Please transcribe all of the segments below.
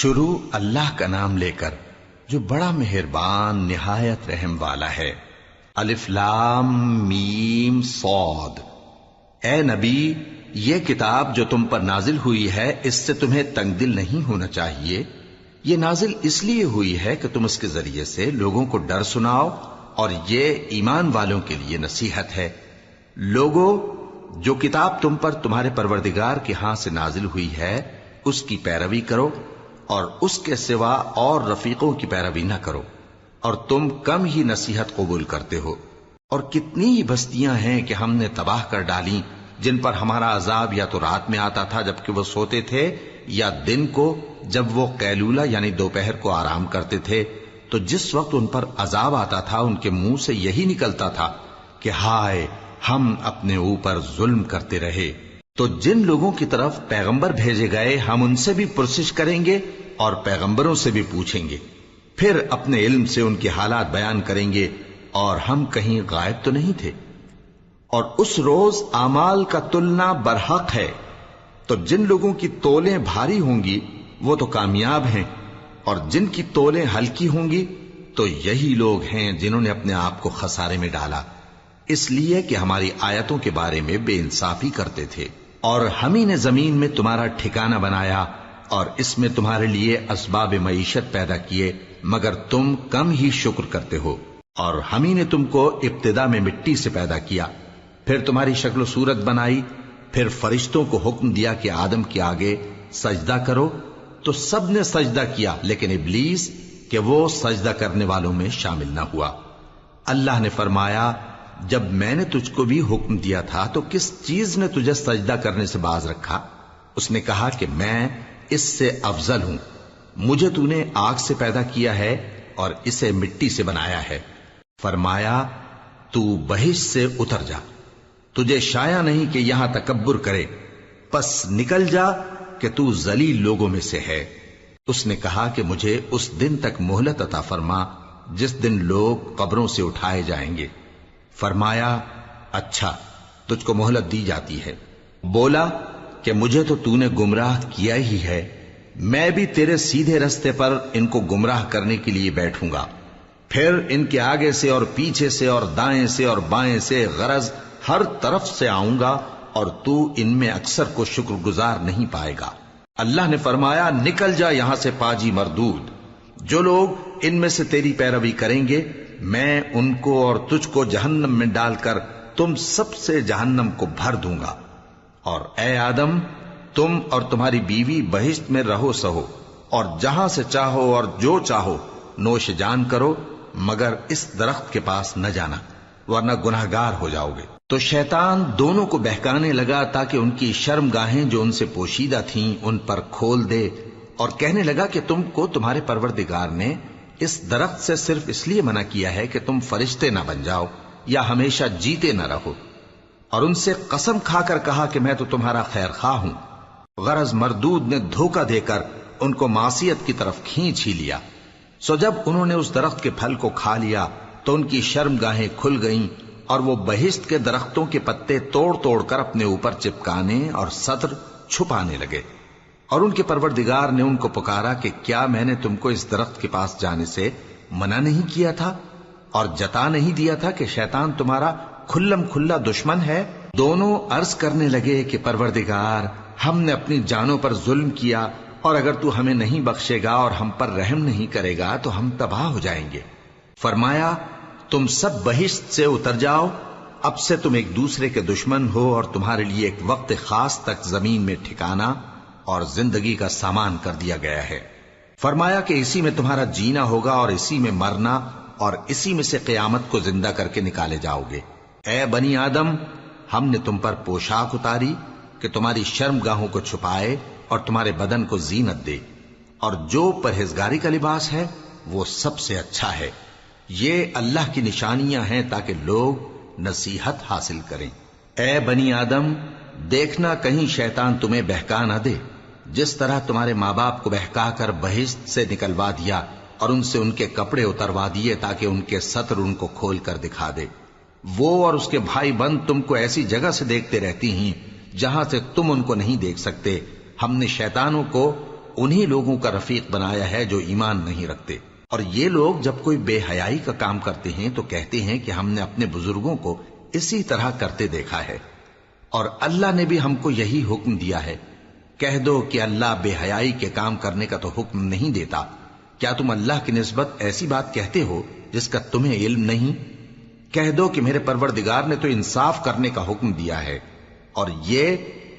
شروع اللہ کا نام لے کر جو بڑا مہربان نہایت رحم والا ہے۔ الف لام میم صاد۔ اے نبی، یہ کتاب جو تم پر نازل ہوئی ہے اس سے تمہیں تنگ دل نہیں ہونا چاہیے۔ یہ نازل اس لیے ہوئی ہے کہ تم اس کے ذریعے سے لوگوں کو ڈر سناؤ، اور یہ ایمان والوں کے لیے نصیحت ہے۔ لوگوں، جو کتاب تم پر تمہارے پروردگار کے ہاں سے نازل ہوئی ہے اس کی پیروی کرو، اور اس کے سوا اور رفیقوں کی پیروی نہ کرو، اور تم کم ہی نصیحت قبول کرتے ہو۔ اور کتنی ہی بستیاں ہیں کہ ہم نے تباہ کر ڈالی جن پر ہمارا عذاب یا تو رات میں آتا تھا جبکہ وہ سوتے تھے، یا دن کو جب وہ قیلولہ یعنی دوپہر کو آرام کرتے تھے، تو جس وقت ان پر عذاب آتا تھا ان کے منہ سے یہی نکلتا تھا کہ ہائے، ہم اپنے اوپر ظلم کرتے رہے۔ تو جن لوگوں کی طرف پیغمبر بھیجے گئے ہم ان سے بھی پرسش کریں گے اور پیغمبروں سے بھی پوچھیں گے، پھر اپنے علم سے ان کے حالات بیان کریں گے، اور ہم کہیں غائب تو نہیں تھے۔ اور اس روز اعمال کا تلنا برحق ہے، تو جن لوگوں کی تولیں بھاری ہوں گی وہ تو کامیاب ہیں، اور جن کی تولیں ہلکی ہوں گی تو یہی لوگ ہیں جنہوں نے اپنے آپ کو خسارے میں ڈالا، اس لیے کہ ہماری آیتوں کے بارے میں بے انصافی کرتے تھے۔ اور ہم ہی نے زمین میں تمہارا ٹھکانہ بنایا اور اس میں تمہارے لیے اسباب معیشت پیدا کیے، مگر تم کم ہی شکر کرتے ہو۔ اور ہم ہی نے تم کو ابتدا میں مٹی سے پیدا کیا، پھر تمہاری شکل و صورت بنائی، پھر فرشتوں کو حکم دیا کہ آدم کے آگے سجدہ کرو، تو سب نے سجدہ کیا لیکن ابلیس کہ وہ سجدہ کرنے والوں میں شامل نہ ہوا۔ اللہ نے فرمایا، جب میں نے تجھ کو بھی حکم دیا تھا تو کس چیز نے تجھے سجدہ کرنے سے باز رکھا؟ اس نے کہا کہ میں اس سے افضل ہوں، مجھے تو نے آگ سے پیدا کیا ہے اور اسے مٹی سے بنایا ہے۔ فرمایا، تو بہشت سے اتر جا، تجھے شایع نہیں کہ یہاں تکبر کرے، پس نکل جا کہ تو ذلیل لوگوں میں سے ہے۔ اس نے کہا کہ مجھے اس دن تک مہلت عطا فرما جس دن لوگ قبروں سے اٹھائے جائیں گے۔ فرمایا، اچھا، تجھ کو مہلت دی جاتی ہے۔ بولا کہ مجھے تو نے گمراہ کیا ہی ہے، میں بھی تیرے سیدھے رستے پر ان کو گمراہ کرنے کے لیے بیٹھوں گا، پھر ان کے آگے سے اور پیچھے سے اور دائیں سے اور بائیں سے، غرض ہر طرف سے آؤں گا، اور تو ان میں اکثر کو شکر گزار نہیں پائے گا۔ اللہ نے فرمایا، نکل جا یہاں سے پاجی مردود، جو لوگ ان میں سے تیری پیروی کریں گے میں ان کو اور تجھ کو جہنم میں ڈال کر تم سب سے جہنم کو بھر دوں گا۔ اور اے آدم، تم اور تمہاری بیوی بہشت میں رہو سہو، اور جہاں سے چاہو اور جو چاہو نوش جان کرو، مگر اس درخت کے پاس نہ جانا ورنہ گناہگار ہو جاؤ گے۔ تو شیطان دونوں کو بہکانے لگا تاکہ ان کی شرم گاہیں جو ان سے پوشیدہ تھیں ان پر کھول دے، اور کہنے لگا کہ تم کو تمہارے پروردگار نے اس درخت سے صرف اس لیے منع کیا ہے کہ تم فرشتے نہ بن جاؤ یا ہمیشہ جیتے نہ رہو۔ اور ان سے قسم کھا کر کہا کہ میں تو تمہارا خیر خواہ ہوں۔ غرض مردود نے دھوکہ دے کر ان کو معصیت کی طرف کھینچ ہی لیا۔ سو جب انہوں نے اس درخت کے پھل کو کھا لیا تو ان کی شرم گاہیں کھل گئیں، اور وہ بہشت کے درختوں کے پتے توڑ توڑ کر اپنے اوپر چپکانے اور سطر چھپانے لگے۔ اور ان کے پروردگار نے ان کو پکارا کہ کیا میں نے تم کو اس درخت کے پاس جانے سے منع نہیں کیا تھا، اور جتا نہیں دیا تھا کہ شیطان تمہارا کھلم کھلا دشمن ہے؟ دونوں عرض کرنے لگے کہ پروردگار، ہم نے اپنی جانوں پر ظلم کیا، اور اگر تو ہمیں نہیں بخشے گا اور ہم پر رحم نہیں کرے گا تو ہم تباہ ہو جائیں گے۔ فرمایا، تم سب بہشت سے اتر جاؤ، اب سے تم ایک دوسرے کے دشمن ہو، اور تمہارے لیے ایک وقت خاص تک زمین میں ٹھکانا اور زندگی کا سامان کر دیا گیا ہے۔ فرمایا کہ اسی میں تمہارا جینا ہوگا اور اسی میں مرنا، اور اسی میں سے قیامت کو زندہ کر کے نکالے جاؤ گے۔ اے بنی آدم، ہم نے تم پر پوشاک اتاری کہ تمہاری شرم گاہوں کو چھپائے اور تمہارے بدن کو زینت دے، اور جو پرہیزگاری کا لباس ہے وہ سب سے اچھا ہے۔ یہ اللہ کی نشانیاں ہیں تاکہ لوگ نصیحت حاصل کریں۔ اے بنی آدم، دیکھنا کہیں شیطان تمہیں بہکا نہ دے، جس طرح تمہارے ماں باپ کو بہکا کر بہشت سے نکلوا دیا اور ان سے ان کے کپڑے اتروا دیے تاکہ ان کے سطر ان کو کھول کر دکھا دے۔ وہ اور اس کے بھائی بند تم کو ایسی جگہ سے دیکھتے رہتی ہیں جہاں سے تم ان کو نہیں دیکھ سکتے۔ ہم نے شیطانوں کو انہی لوگوں کا رفیق بنایا ہے جو ایمان نہیں رکھتے۔ اور یہ لوگ جب کوئی بے حیائی کا کام کرتے ہیں تو کہتے ہیں کہ ہم نے اپنے بزرگوں کو اسی طرح کرتے دیکھا ہے، اور اللہ نے بھی ہم کو یہی حکم دیا ہے۔ کہہ دو کہ اللہ بے حیائی کے کام کرنے کا تو حکم نہیں دیتا، کیا تم اللہ کی نسبت ایسی بات کہتے ہو جس کا تمہیں علم نہیں؟ کہہ دو کہ میرے پروردگار نے تو انصاف کرنے کا حکم دیا ہے، اور یہ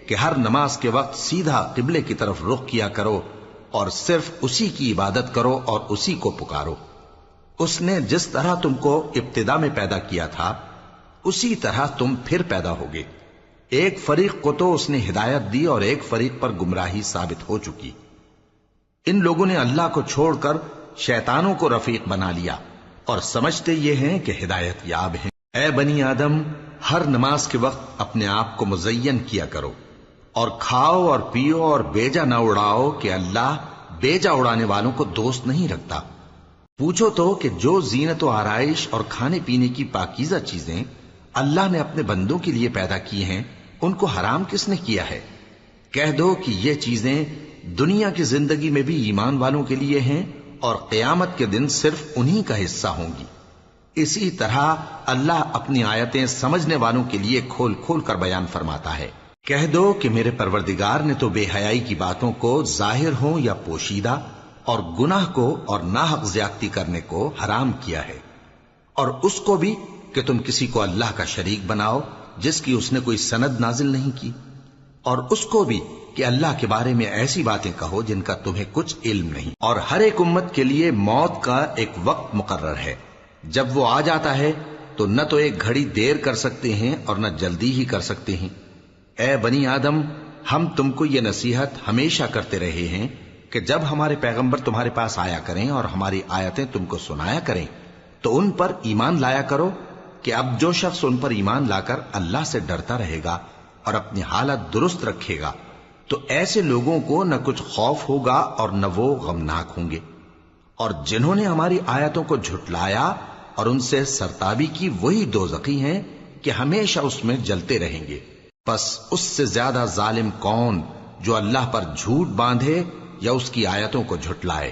کہ ہر نماز کے وقت سیدھا قبلے کی طرف رخ کیا کرو اور صرف اسی کی عبادت کرو اور اسی کو پکارو۔ اس نے جس طرح تم کو ابتدا میں پیدا کیا تھا اسی طرح تم پھر پیدا ہوگے۔ ایک فریق کو تو اس نے ہدایت دی اور ایک فریق پر گمراہی ثابت ہو چکی۔ ان لوگوں نے اللہ کو چھوڑ کر شیطانوں کو رفیق بنا لیا اور سمجھتے یہ ہیں کہ ہدایت یاب ہیں۔ اے بنی آدم، ہر نماز کے وقت اپنے آپ کو مزین کیا کرو، اور کھاؤ اور پیو اور بیجا نہ اڑاؤ کہ اللہ بیجا اڑانے والوں کو دوست نہیں رکھتا۔ پوچھو تو کہ جو زینت و آرائش اور کھانے پینے کی پاکیزہ چیزیں اللہ نے اپنے بندوں کے لیے پیدا کی ہیں ان کو حرام کس نے کیا ہے؟ کہہ دو کہ یہ چیزیں دنیا کی زندگی میں بھی ایمان والوں کے لیے ہیں اور قیامت کے دن صرف انہی کا حصہ ہوں گی۔ اسی طرح اللہ اپنی آیتیں سمجھنے والوں کے لیے کھول کھول کر بیان فرماتا ہے۔ کہہ دو کہ میرے پروردگار نے تو بے حیائی کی باتوں کو ظاہر ہوں یا پوشیدہ اور گناہ کو اور ناحق زیادتی کرنے کو حرام کیا ہے، اور اس کو بھی کہ تم کسی کو اللہ کا شریک بناؤ جس کی اس نے کوئی سند نازل نہیں کی، اور اس کو بھی کہ اللہ کے بارے میں ایسی باتیں کہو جن کا تمہیں کچھ علم نہیں۔ اور ہر ایک امت کے لیے موت کا ایک وقت مقرر ہے، جب وہ آ جاتا ہے تو نہ تو ایک گھڑی دیر کر سکتے ہیں اور نہ جلدی ہی کر سکتے ہیں۔ اے بنی آدم، ہم تم کو یہ نصیحت ہمیشہ کرتے رہے ہیں کہ جب ہمارے پیغمبر تمہارے پاس آیا کریں اور ہماری آیتیں تم کو سنایا کریں تو ان پر ایمان لایا کرو، کہ اب جو شخص ان پر ایمان لا کر اللہ سے ڈرتا رہے گا اور اپنی حالت درست رکھے گا تو ایسے لوگوں کو نہ کچھ خوف ہوگا اور نہ وہ غمناک ہوں گے۔ اور جنہوں نے ہماری آیتوں کو جھٹلایا اور ان سے سرتابی کی وہی دوزخی ہیں کہ ہمیشہ اس میں جلتے رہیں گے۔ پس اس سے زیادہ ظالم کون جو اللہ پر جھوٹ باندھے یا اس کی آیتوں کو جھٹلائے؟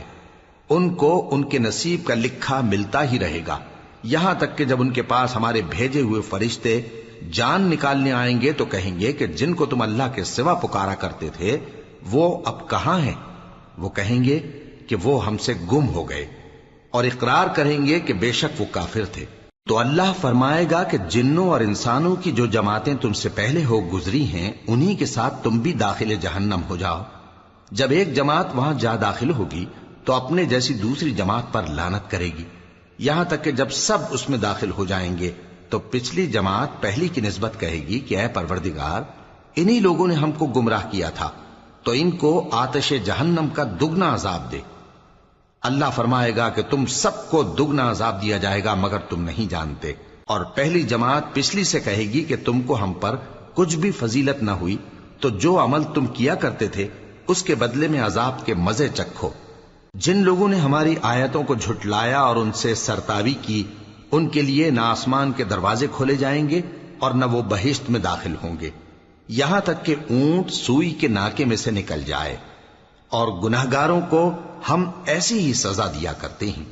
ان کو ان کے نصیب کا لکھا ملتا ہی رہے گا، یہاں تک کہ جب ان کے پاس ہمارے بھیجے ہوئے فرشتے جان نکالنے آئیں گے تو کہیں گے کہ جن کو تم اللہ کے سوا پکارا کرتے تھے وہ اب کہاں ہیں؟ وہ کہیں گے کہ وہ ہم سے گم ہو گئے، اور اقرار کریں گے کہ بے شک وہ کافر تھے۔ تو اللہ فرمائے گا کہ جنوں اور انسانوں کی جو جماعتیں تم سے پہلے ہو گزری ہیں انہی کے ساتھ تم بھی داخل جہنم ہو جاؤ۔ جب ایک جماعت وہاں جا داخل ہوگی تو اپنے جیسی دوسری جماعت پر لعنت کرے گی، یہاں تک کہ جب سب اس میں داخل ہو جائیں گے تو پچھلی جماعت پہلی کی نسبت کہے گی کہ اے پروردگار، انہی لوگوں نے ہم کو گمراہ کیا تھا، تو ان کو آتش جہنم کا دگنا عذاب دے۔ اللہ فرمائے گا کہ تم سب کو دگنا عذاب دیا جائے گا مگر تم نہیں جانتے۔ اور پہلی جماعت پچھلی سے کہے گی کہ تم کو ہم پر کچھ بھی فضیلت نہ ہوئی، تو جو عمل تم کیا کرتے تھے اس کے بدلے میں عذاب کے مزے چکھو۔ جن لوگوں نے ہماری آیتوں کو جھٹلایا اور ان سے سرتابی کی ان کے لیے نہ آسمان کے دروازے کھولے جائیں گے اور نہ وہ بہشت میں داخل ہوں گے، یہاں تک کہ اونٹ سوئی کے ناکے میں سے نکل جائے۔ اور گناہگاروں کو ہم ایسی ہی سزا دیا کرتے ہیں۔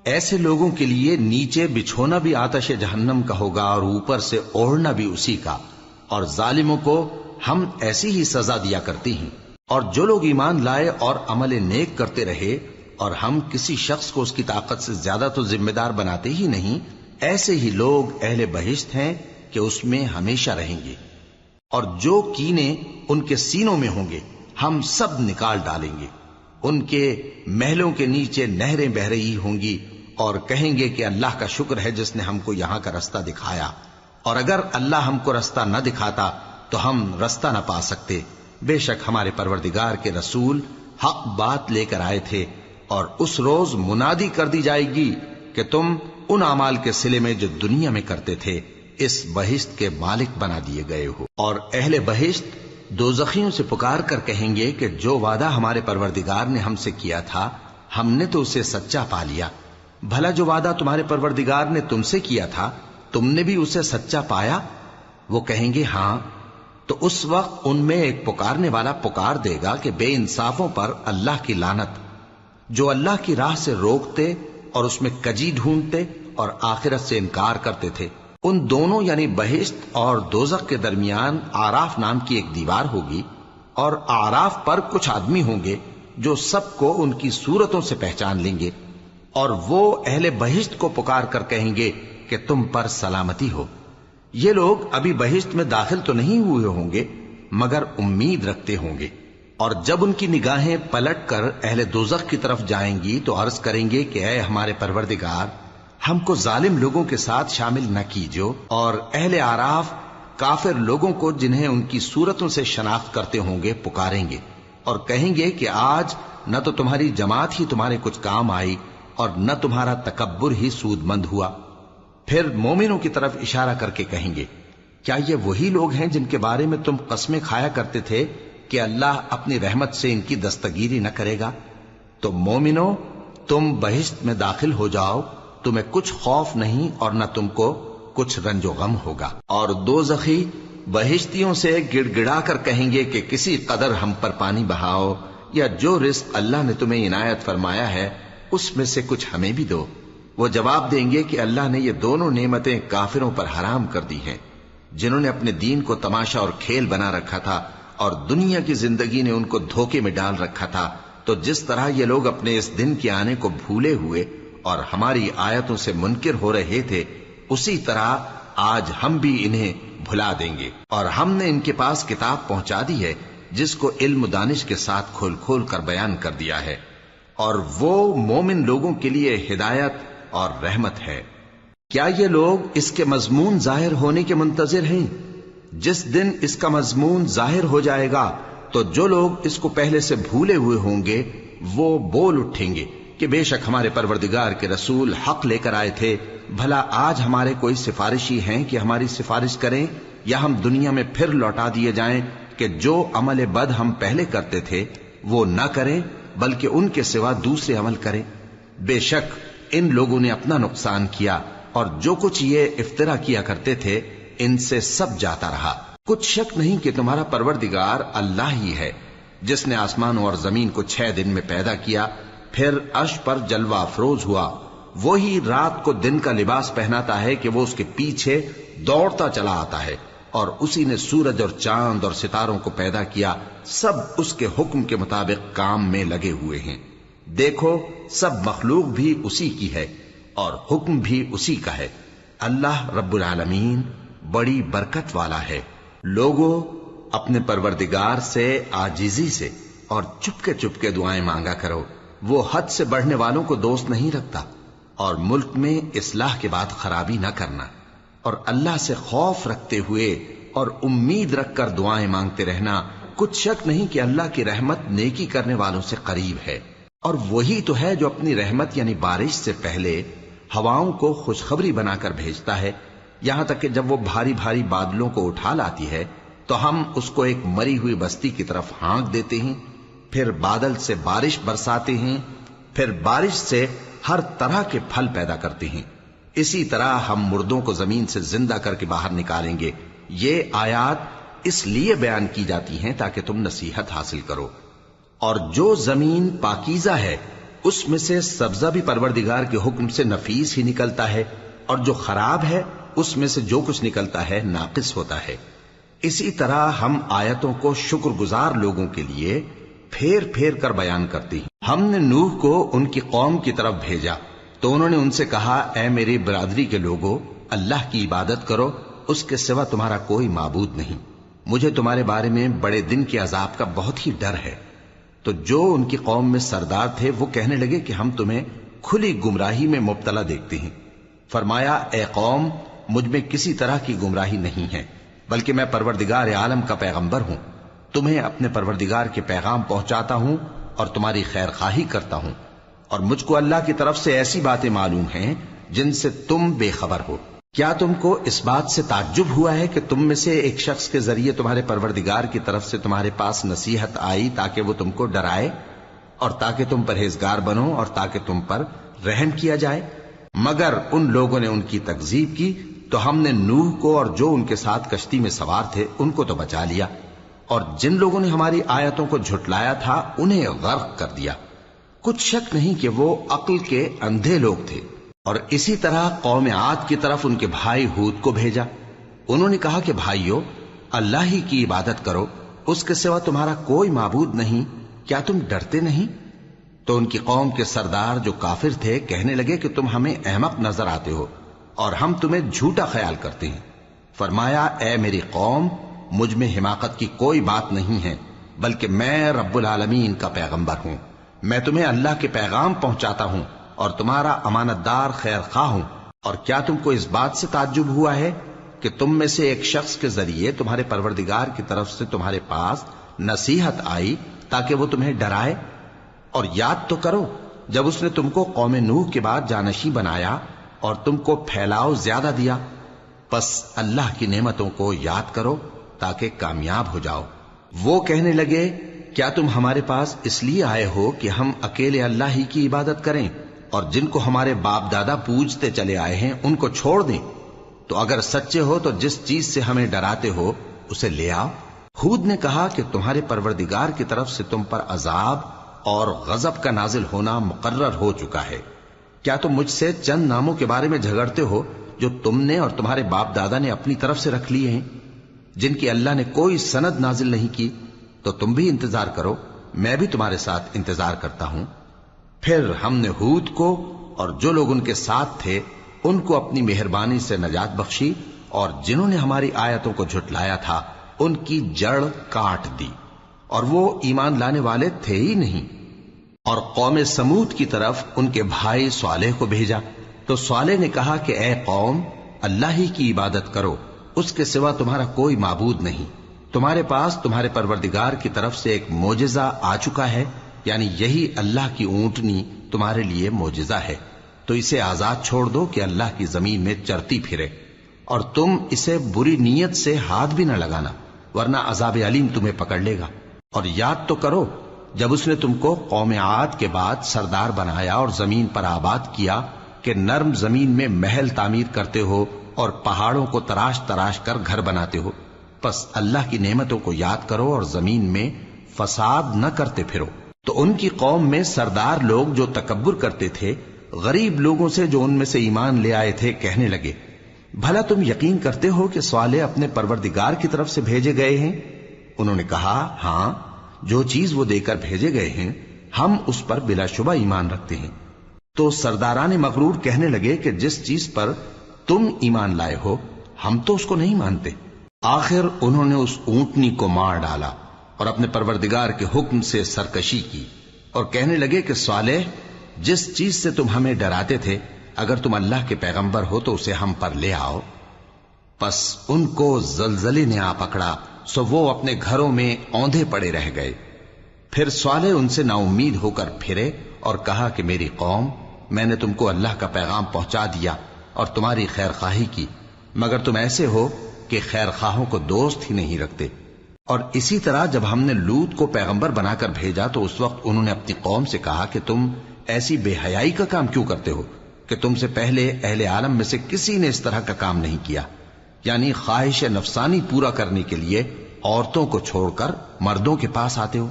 ایسے لوگوں کے لیے نیچے بچھونا بھی آتش جہنم کا ہوگا اور اوپر سے اوڑھنا بھی اسی کا، اور ظالموں کو ہم ایسی ہی سزا دیا کرتے ہیں۔ اور جو لوگ ایمان لائے اور عمل نیک کرتے رہے اور ہم کسی شخص کو اس کی طاقت سے زیادہ تو ذمہ دار بناتے ہی نہیں، ایسے ہی لوگ اہل بہشت ہیں کہ اس میں ہمیشہ رہیں گے۔ اور جو کینے ان کے سینوں میں ہوں گے ہم سب نکال ڈالیں گے، ان کے محلوں کے نیچے نہریں بہ رہی ہوں گی، اور کہیں گے کہ اللہ کا شکر ہے جس نے ہم کو یہاں کا رستہ دکھایا، اور اگر اللہ ہم کو رستہ نہ دکھاتا تو ہم رستہ نہ پا سکتے۔ بے شک ہمارے پروردگار کے رسول حق بات لے کر آئے تھے، اور اس روز منادی کر دی جائے گی کہ تم ان اعمال کے صلے میں جو دنیا میں کرتے تھے اس بہشت کے مالک بنا دیے گئے ہو۔ اور اہل بہشت دوزخیوں سے پکار کر کہیں گے کہ جو وعدہ ہمارے پروردگار نے ہم سے کیا تھا ہم نے تو اسے سچا پا لیا، بھلا جو وعدہ تمہارے پروردگار نے تم سے کیا تھا تم نے بھی اسے سچا پایا؟ وہ کہیں گے ہاں۔ تو اس وقت ان میں ایک پکارنے والا پکار دے گا کہ بے انصافوں پر اللہ کی لعنت، جو اللہ کی راہ سے روکتے اور اس میں کجی ڈھونڈتے اور آخرت سے انکار کرتے تھے۔ ان دونوں یعنی بہشت اور دوزخ کے درمیان آراف نام کی ایک دیوار ہوگی، اور آراف پر کچھ آدمی ہوں گے جو سب کو ان کی صورتوں سے پہچان لیں گے، اور وہ اہل بہشت کو پکار کر کہیں گے کہ تم پر سلامتی ہو۔ یہ لوگ ابھی بہشت میں داخل تو نہیں ہوئے ہوں گے مگر امید رکھتے ہوں گے، اور جب ان کی نگاہیں پلٹ کر اہل دوزخ کی طرف جائیں گی تو عرض کریں گے کہ اے ہمارے پروردگار، ہم کو ظالم لوگوں کے ساتھ شامل نہ کیجو۔ اور اہل آراف کافر لوگوں کو جنہیں ان کی صورتوں سے شناخت کرتے ہوں گے پکاریں گے اور کہیں گے کہ آج نہ تو تمہاری جماعت ہی تمہارے کچھ کام آئی اور نہ تمہارا تکبر ہی سود مند ہوا۔ پھر مومنوں کی طرف اشارہ کر کے کہیں گے، کیا یہ وہی لوگ ہیں جن کے بارے میں تم قسمیں کھایا کرتے تھے کہ اللہ اپنی رحمت سے ان کی دستگیری نہ کرے گا؟ تو مومنوں، تم بہشت میں داخل ہو جاؤ، تمہیں کچھ خوف نہیں اور نہ تم کو کچھ رنج و غم ہوگا۔ اور دوزخی بہشتیوں سے گڑ گڑا کر کہیں گے کہ کسی قدر ہم پر پانی بہاؤ، یا جو رزق اللہ نے تمہیں عنایت فرمایا ہے اس میں سے کچھ ہمیں بھی دو۔ وہ جواب دیں گے کہ اللہ نے یہ دونوں نعمتیں کافروں پر حرام کر دی ہیں، جنہوں نے اپنے دین کو تماشا اور کھیل بنا رکھا تھا اور دنیا کی زندگی نے ان کو دھوکے میں ڈال رکھا تھا۔ تو جس طرح یہ لوگ اپنے اس دن کے آنے کو بھولے ہوئے اور ہماری آیتوں سے منکر ہو رہے تھے، اسی طرح آج ہم بھی انہیں بھلا دیں گے۔ اور ہم نے ان کے پاس کتاب پہنچا دی ہے جس کو علم و دانش کے ساتھ کھول کھول کر بیان کر دیا ہے، اور وہ مومن لوگوں کے لیے ہدایت اور رحمت ہے۔ کیا یہ لوگ اس کے مضمون ظاہر ہونے کے منتظر ہیں؟ جس دن اس کا مضمون ظاہر ہو جائے گا تو جو لوگ اس کو پہلے سے بھولے ہوئے ہوں گے وہ بول اٹھیں گے کہ بے شک ہمارے پروردگار کے رسول حق لے کر آئے تھے، بھلا آج ہمارے کوئی سفارشی ہیں کہ ہماری سفارش کریں، یا ہم دنیا میں پھر لوٹا دیے جائیں کہ جو عمل بد ہم پہلے کرتے تھے وہ نہ کریں بلکہ ان کے سوا دوسرے عمل کریں۔ بے شک ان لوگوں نے اپنا نقصان کیا، اور جو کچھ یہ افترا کیا کرتے تھے ان سے سب جاتا رہا۔ کچھ شک نہیں کہ تمہارا پروردگار اللہ ہی ہے جس نے آسمانوں اور زمین کو 6 دن میں پیدا کیا، پھر عرش پر جلوہ افروز ہوا۔ وہی رات کو دن کا لباس پہناتا ہے کہ وہ اس کے پیچھے دوڑتا چلا آتا ہے، اور اسی نے سورج اور چاند اور ستاروں کو پیدا کیا، سب اس کے حکم کے مطابق کام میں لگے ہوئے ہیں۔ دیکھو سب مخلوق بھی اسی کی ہے اور حکم بھی اسی کا ہے۔ اللہ رب العالمین بڑی برکت والا ہے۔ لوگوں، اپنے پروردگار سے عاجزی سے اور چپکے دعائیں مانگا کرو، وہ حد سے بڑھنے والوں کو دوست نہیں رکھتا، اور ملک میں اصلاح کے بعد خرابی نہ کرنا، اور اللہ سے خوف رکھتے ہوئے اور امید رکھ کر دعائیں مانگتے رہنا۔ کچھ شک نہیں کہ اللہ کی رحمت نیکی کرنے والوں سے قریب ہے، اور وہی تو ہے جو اپنی رحمت یعنی بارش سے پہلے ہواؤں کو خوشخبری بنا کر بھیجتا ہے، یہاں تک کہ جب وہ بھاری بھاری بادلوں کو اٹھا لاتی ہے تو ہم اس کو ایک مری ہوئی بستی کی طرف ہانک دیتے ہیں، پھر بادل سے بارش برساتے ہیں، پھر بارش سے ہر طرح کے پھل پیدا کرتے ہیں۔ اسی طرح ہم مردوں کو زمین سے زندہ کر کے باہر نکالیں گے۔ یہ آیات اس لیے بیان کی جاتی ہیں تاکہ تم نصیحت حاصل کرو۔ اور جو زمین پاکیزہ ہے اس میں سے سبزہ بھی پروردگار کے حکم سے نفیس ہی نکلتا ہے، اور جو خراب ہے اس میں سے جو کچھ نکلتا ہے ناقص ہوتا ہے۔ اسی طرح ہم آیتوں کو شکر گزار لوگوں کے لیے پھیر پھیر کر بیان کرتے ہیں۔ ہم نے نوح کو ان کی قوم کی طرف بھیجا تو انہوں نے ان سے کہا، اے میری برادری کے لوگوں، اللہ کی عبادت کرو، اس کے سوا تمہارا کوئی معبود نہیں۔ مجھے تمہارے بارے میں بڑے دن کے عذاب کا بہت ہی ڈر ہے۔ تو جو ان کی قوم میں سردار تھے وہ کہنے لگے کہ ہم تمہیں کھلی گمراہی میں مبتلا دیکھتے ہیں۔ فرمایا، اے قوم، مجھ میں کسی طرح کی گمراہی نہیں ہے، بلکہ میں پروردگار عالم کا پیغمبر ہوں، تمہیں اپنے پروردگار کے پیغام پہنچاتا ہوں اور تمہاری خیر خواہی کرتا ہوں، اور مجھ کو اللہ کی طرف سے ایسی باتیں معلوم ہیں جن سے تم بے خبر ہو۔ کیا تم کو اس بات سے تعجب ہوا ہے کہ تم میں سے ایک شخص کے ذریعے تمہارے پروردگار کی طرف سے تمہارے پاس نصیحت آئی تاکہ وہ تم کو ڈرائے اور تاکہ تم پرہیزگار بنو اور تاکہ تم پر رحم کیا جائے؟ مگر ان لوگوں نے ان کی تکذیب کی تو ہم نے نوح کو اور جو ان کے ساتھ کشتی میں سوار تھے ان کو تو بچا لیا، اور جن لوگوں نے ہماری آیتوں کو جھٹلایا تھا انہیں غرق کر دیا۔ کچھ شک نہیں کہ وہ عقل کے اندھے لوگ تھے۔ اور اسی طرح قوم عاد کی طرف ان کے بھائی ہود کو بھیجا۔ انہوں نے کہا کہ بھائیو، اللہ ہی کی عبادت کرو، اس کے سوا تمہارا کوئی معبود نہیں، کیا تم ڈرتے نہیں؟ تو ان کی قوم کے سردار جو کافر تھے کہنے لگے کہ تم ہمیں احمق نظر آتے ہو اور ہم تمہیں جھوٹا خیال کرتے ہیں۔ فرمایا، اے میری قوم، مجھ میں حماقت کی کوئی بات نہیں ہے، بلکہ میں رب العالمین کا پیغمبر ہوں۔ میں تمہیں اللہ کے پیغام پہنچاتا ہوں اور تمہارا امانت دار خیر خواہ ہوں۔ اور کیا تم کو اس بات سے تعجب ہوا ہے کہ تم میں سے ایک شخص کے ذریعے تمہارے پروردگار کی طرف سے تمہارے پاس نصیحت آئی تاکہ وہ تمہیں ڈرائے؟ اور یاد تو کرو جب اس نے تم کو قوم نوح کے بعد جانشین بنایا اور تم کو پھیلاؤ زیادہ دیا۔ پس اللہ کی نعمتوں کو یاد کرو تاکہ کامیاب ہو جاؤ۔ وہ کہنے لگے، کیا تم ہمارے پاس اس لیے آئے ہو کہ ہم اکیلے اللہ ہی کی عبادت کریں اور جن کو ہمارے باپ دادا پوجتے چلے آئے ہیں ان کو چھوڑ دیں؟ تو اگر سچے ہو تو جس چیز سے ہمیں ڈراتے ہو اسے لے آؤ۔ ہود نے کہا کہ تمہارے پروردگار کی طرف سے تم پر عذاب اور غضب کا نازل ہونا مقرر ہو چکا ہے۔ کیا تم مجھ سے چند ناموں کے بارے میں جھگڑتے ہو جو تم نے اور تمہارے باپ دادا نے اپنی طرف سے رکھ لیے ہیں، جن کی اللہ نے کوئی سند نازل نہیں کی؟ تو تم بھی انتظار کرو، میں بھی تمہارے ساتھ انتظار کرتا ہوں۔ پھر ہم نے ہود کو اور جو لوگ ان کے ساتھ تھے ان کو اپنی مہربانی سے نجات بخشی، اور جنہوں نے ہماری آیتوں کو جھٹلایا تھا ان کی جڑ کاٹ دی، اور وہ ایمان لانے والے تھے ہی نہیں۔ اور قوم سمود کی طرف ان کے بھائی صالح کو بھیجا، تو صالح نے کہا کہ اے قوم، اللہ ہی کی عبادت کرو، اس کے سوا تمہارا کوئی معبود نہیں۔ تمہارے پاس تمہارے پروردگار کی طرف سے ایک معجزہ آ چکا ہے، یعنی یہی اللہ کی اونٹنی تمہارے لیے معجزہ ہے، تو اسے آزاد چھوڑ دو کہ اللہ کی زمین میں چرتی پھرے، اور تم اسے بری نیت سے ہاتھ بھی نہ لگانا، ورنہ عذاب علیم تمہیں پکڑ لے گا۔ اور یاد تو کرو جب اس نے تم کو قوم عاد کے بعد سردار بنایا اور زمین پر آباد کیا کہ نرم زمین میں محل تعمیر کرتے ہو اور پہاڑوں کو تراش تراش کر گھر بناتے ہو۔ پس اللہ کی نعمتوں کو یاد کرو اور زمین میں فساد نہ کرتے پھرو۔ تو ان کی قوم میں سردار لوگ جو تکبر کرتے تھے غریب لوگوں سے جو ان میں سے ایمان لے آئے تھے کہنے لگے، بھلا تم یقین کرتے ہو کہ صالح اپنے پروردگار کی طرف سے بھیجے گئے ہیں؟ انہوں نے کہا، ہاں، جو چیز وہ دے کر بھیجے گئے ہیں ہم اس پر بلا شبہ ایمان رکھتے ہیں۔ تو سرداران مغرور کہنے لگے کہ جس چیز پر تم ایمان لائے ہو ہم تو اس کو نہیں مانتے۔ آخر انہوں نے اس اونٹنی کو مار ڈالا اور اپنے پروردگار کے حکم سے سرکشی کی، اور کہنے لگے کہ صالح، جس چیز سے تم ہمیں ڈراتے تھے اگر تم اللہ کے پیغمبر ہو تو اسے ہم پر لے آؤ۔ پس ان کو زلزلے نے آ پکڑا، سو وہ اپنے گھروں میں اوندھے پڑے رہ گئے۔ پھر صالح ان سے نا امید ہو کر پھرے اور کہا کہ میری قوم، میں نے تم کو اللہ کا پیغام پہنچا دیا اور تمہاری خیر خواہی کی، مگر تم ایسے ہو کہ خیر خواہوں کو دوست ہی نہیں رکھتے۔ اور اسی طرح جب ہم نے لوط کو پیغمبر بنا کر بھیجا تو اس وقت انہوں نے اپنی قوم سے کہا کہ تم ایسی بے حیائی کا کام کیوں کرتے ہو کہ تم سے پہلے اہل عالم میں سے کسی نے اس طرح کا کام نہیں کیا، یعنی خواہش نفسانی پورا کرنے کے لیے عورتوں کو چھوڑ کر مردوں کے پاس آتے ہو۔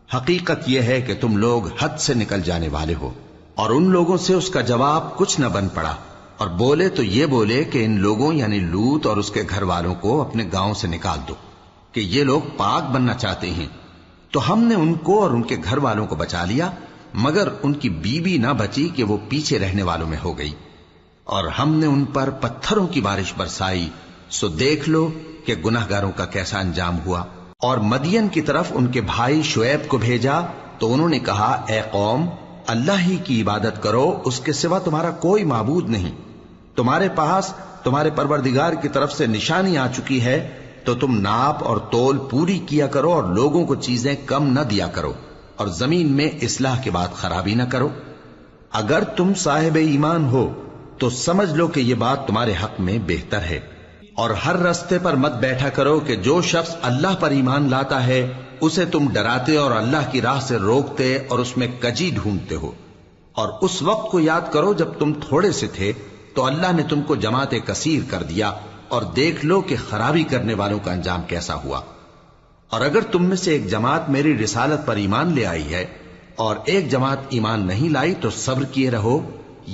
حقیقت یہ ہے کہ تم لوگ حد سے نکل جانے والے ہو۔ اور ان لوگوں سے اس کا جواب کچھ نہ بن پڑا، اور بولے تو یہ بولے کہ ان لوگوں یعنی لوط اور اس کے گھر والوں کو اپنے گاؤں سے نکال دو کہ یہ لوگ پاک بننا چاہتے ہیں۔ تو ہم نے ان کو اور ان کے گھر والوں کو بچا لیا، مگر ان کی بیوی نہ بچی کہ وہ پیچھے رہنے والوں میں ہو گئی، اور ہم نے ان پر پتھروں کی بارش برسائی، سو دیکھ لو کہ گناہگاروں کا کیسا انجام ہوا۔ اور مدین کی طرف ان کے بھائی شعیب کو بھیجا تو انہوں نے کہا، اے قوم، اللہ ہی کی عبادت کرو، اس کے سوا تمہارا کوئی معبود نہیں۔ تمہارے پاس تمہارے پروردگار کی طرف سے نشانی آ چکی ہے، تو تم ناپ اور تول پوری کیا کرو اور لوگوں کو چیزیں کم نہ دیا کرو، اور زمین میں اصلاح کے بعد خرابی نہ کرو۔ اگر تم صاحب ایمان ہو تو سمجھ لو کہ یہ بات تمہارے حق میں بہتر ہے، اور ہر رستے پر مت بیٹھا کرو کہ جو شخص اللہ پر ایمان لاتا ہے اسے تم ڈراتے اور اللہ کی راہ سے روکتے اور اس میں کجی ڈھونڈتے ہو۔ اور اس وقت کو یاد کرو جب تم تھوڑے سے تھے، تو اللہ نے تم کو جماعت کثیر کر دیا، اور دیکھ لو کہ خرابی کرنے والوں کا انجام کیسا ہوا۔ اور اگر تم میں سے ایک جماعت میری رسالت پر ایمان لے آئی ہے اور ایک جماعت ایمان نہیں لائی تو صبر کیے رہو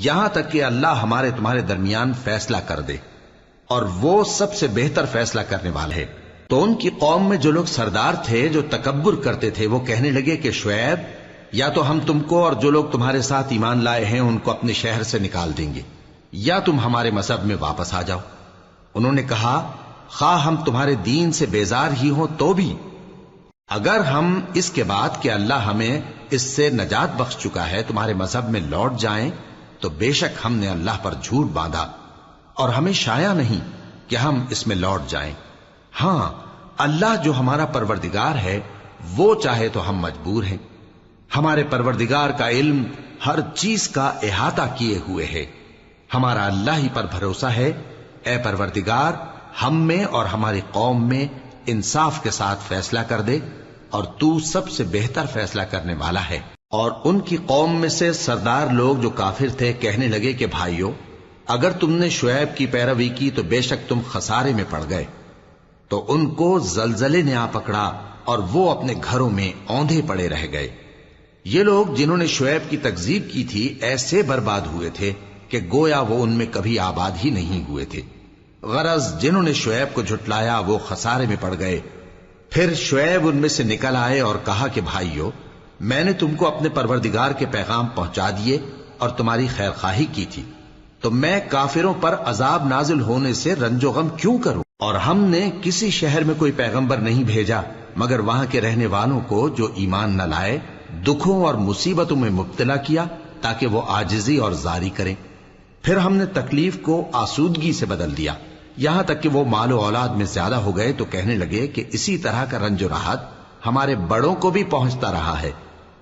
یہاں تک کہ اللہ ہمارے تمہارے درمیان فیصلہ کر دے، اور وہ سب سے بہتر فیصلہ کرنے والا ہے۔ تو ان کی قوم میں جو لوگ سردار تھے جو تکبر کرتے تھے وہ کہنے لگے کہ شعیب، یا تو ہم تم کو اور جو لوگ تمہارے ساتھ ایمان لائے ہیں ان کو اپنے شہر سے نکال دیں گے، یا تم ہمارے مذہب میں واپس آ جاؤ۔ انہوں نے کہا، خواہ ہم تمہارے دین سے بیزار ہی ہوں تو بھی، اگر ہم اس کے بعد کہ اللہ ہمیں اس سے نجات بخش چکا ہے تمہارے مذہب میں لوٹ جائیں تو بے شک ہم نے اللہ پر جھوٹ باندھا، اور ہمیں شایع نہیں کہ ہم اس میں لوٹ جائیں۔ ہاں، اللہ جو ہمارا پروردگار ہے وہ چاہے تو ہم مجبور ہیں۔ ہمارے پروردگار کا علم ہر چیز کا احاطہ کیے ہوئے ہے، ہمارا اللہ ہی پر بھروسہ ہے۔ اے پروردگار، ہم میں اور ہماری قوم میں انصاف کے ساتھ فیصلہ کر دے، اور تو سب سے بہتر فیصلہ کرنے والا ہے۔ اور ان کی قوم میں سے سردار لوگ جو کافر تھے کہنے لگے کہ بھائیو، اگر تم نے شعیب کی پیروی کی تو بے شک تم خسارے میں پڑ گئے۔ تو ان کو زلزلے نے آ پکڑا اور وہ اپنے گھروں میں اوندھے پڑے رہ گئے۔ یہ لوگ جنہوں نے شعیب کی تکذیب کی تھی ایسے برباد ہوئے تھے کہ گویا وہ ان میں کبھی آباد ہی نہیں ہوئے تھے۔ غرض جنہوں نے شعیب کو جھٹلایا وہ خسارے میں پڑ گئے۔ پھر شعیب ان میں سے نکل آئے اور کہا کہ بھائیو، میں نے تم کو اپنے پروردگار کے پیغام پہنچا دیے اور تمہاری خیر خواہی کی تھی، تو میں کافروں پر عذاب نازل ہونے سے رنج و غم کیوں کروں؟ اور ہم نے کسی شہر میں کوئی پیغمبر نہیں بھیجا مگر وہاں کے رہنے والوں کو جو ایمان نہ لائے دکھوں اور مصیبتوں میں مبتلا کیا تاکہ وہ عاجزی اور زاری کریں۔ پھر ہم نے تکلیف کو آسودگی سے بدل دیا، یہاں تک کہ وہ مال و اولاد میں زیادہ ہو گئے تو کہنے لگے کہ اسی طرح کا رنج و راحت ہمارے بڑوں کو بھی پہنچتا رہا ہے۔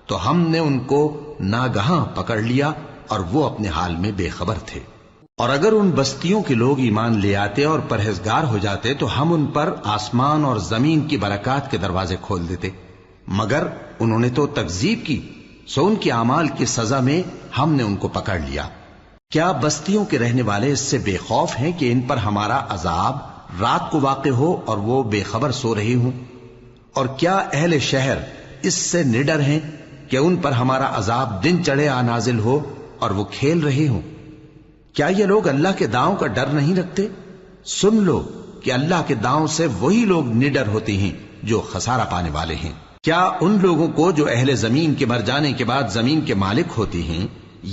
تو ہم نے ان کو ناگہاں پکڑ لیا اور وہ اپنے حال میں بے خبر تھے۔ اور اگر ان بستیوں کے لوگ ایمان لے آتے اور پرہیزگار ہو جاتے تو ہم ان پر آسمان اور زمین کی برکات کے دروازے کھول دیتے، مگر انہوں نے تو تکذیب کی، سو ان کے اعمال کی سزا میں ہم نے ان کو پکڑ لیا۔ کیا بستیوں کے رہنے والے اس سے بے خوف ہیں کہ ان پر ہمارا عذاب رات کو واقع ہو اور وہ بے خبر سو رہے ہوں؟ اور کیا اہل شہر اس سے نڈر ہیں کہ ان پر ہمارا عذاب دن چڑھے آ نازل ہو اور وہ کھیل رہے ہوں؟ کیا یہ لوگ اللہ کے داؤں کا ڈر نہیں رکھتے؟ سن لو کہ اللہ کے داؤں سے وہی لوگ نڈر ہوتے ہیں جو خسارہ پانے والے ہیں۔ کیا ان لوگوں کو جو اہل زمین کے مر جانے کے بعد زمین کے مالک ہوتے ہیں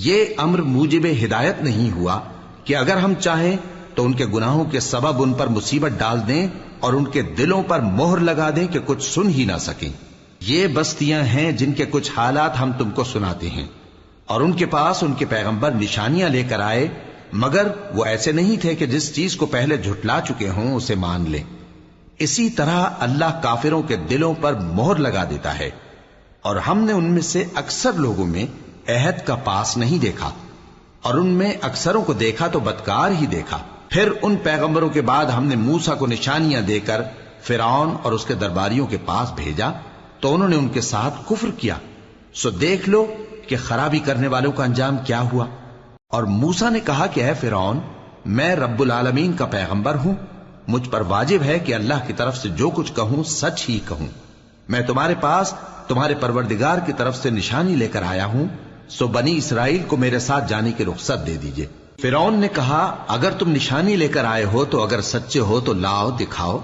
یہ امر موجب ہدایت نہیں ہوا کہ اگر ہم چاہیں تو ان کے گناہوں کے سبب ان پر مصیبت ڈال دیں اور ان کے دلوں پر مہر لگا دیں کہ کچھ سن ہی نہ سکیں؟ یہ بستیاں ہیں جن کے کچھ حالات ہم تم کو سناتے ہیں، اور ان کے پاس ان کے پیغمبر نشانیاں لے کر آئے، مگر وہ ایسے نہیں تھے کہ جس چیز کو پہلے جھٹلا چکے ہوں اسے مان لیں۔ اسی طرح اللہ کافروں کے دلوں پر مہر لگا دیتا ہے، اور ہم نے ان میں سے اکثر لوگوں میں عہد کا پاس نہیں دیکھا، اور ان میں اکثروں کو دیکھا تو بدکار ہی دیکھا۔ پھر ان پیغمبروں کے بعد ہم نے موسیٰ کو نشانیاں دے کر فرعون اور اس کے درباریوں کے پاس بھیجا تو انہوں نے ان کے ساتھ کفر کیا، سو دیکھ لو کہ خرابی کرنے والوں کا انجام کیا ہوا۔ اور موسیٰ نے کہا کہ اے فرعون، میں رب العالمین کا پیغمبر ہوں، مجھ پر واجب ہے کہ اللہ کی طرف سے جو کچھ کہوں سچ ہی کہوں۔ میں تمہارے پاس تمہارے پروردگار کی طرف سے نشانی لے کر آیا ہوں، سو بنی اسرائیل کو میرے ساتھ جانے کی رخصت دے دیجئے۔ فرعون نے کہا اگر تم نشانی لے کر آئے ہو تو اگر سچے ہو تو لاؤ دکھاؤ۔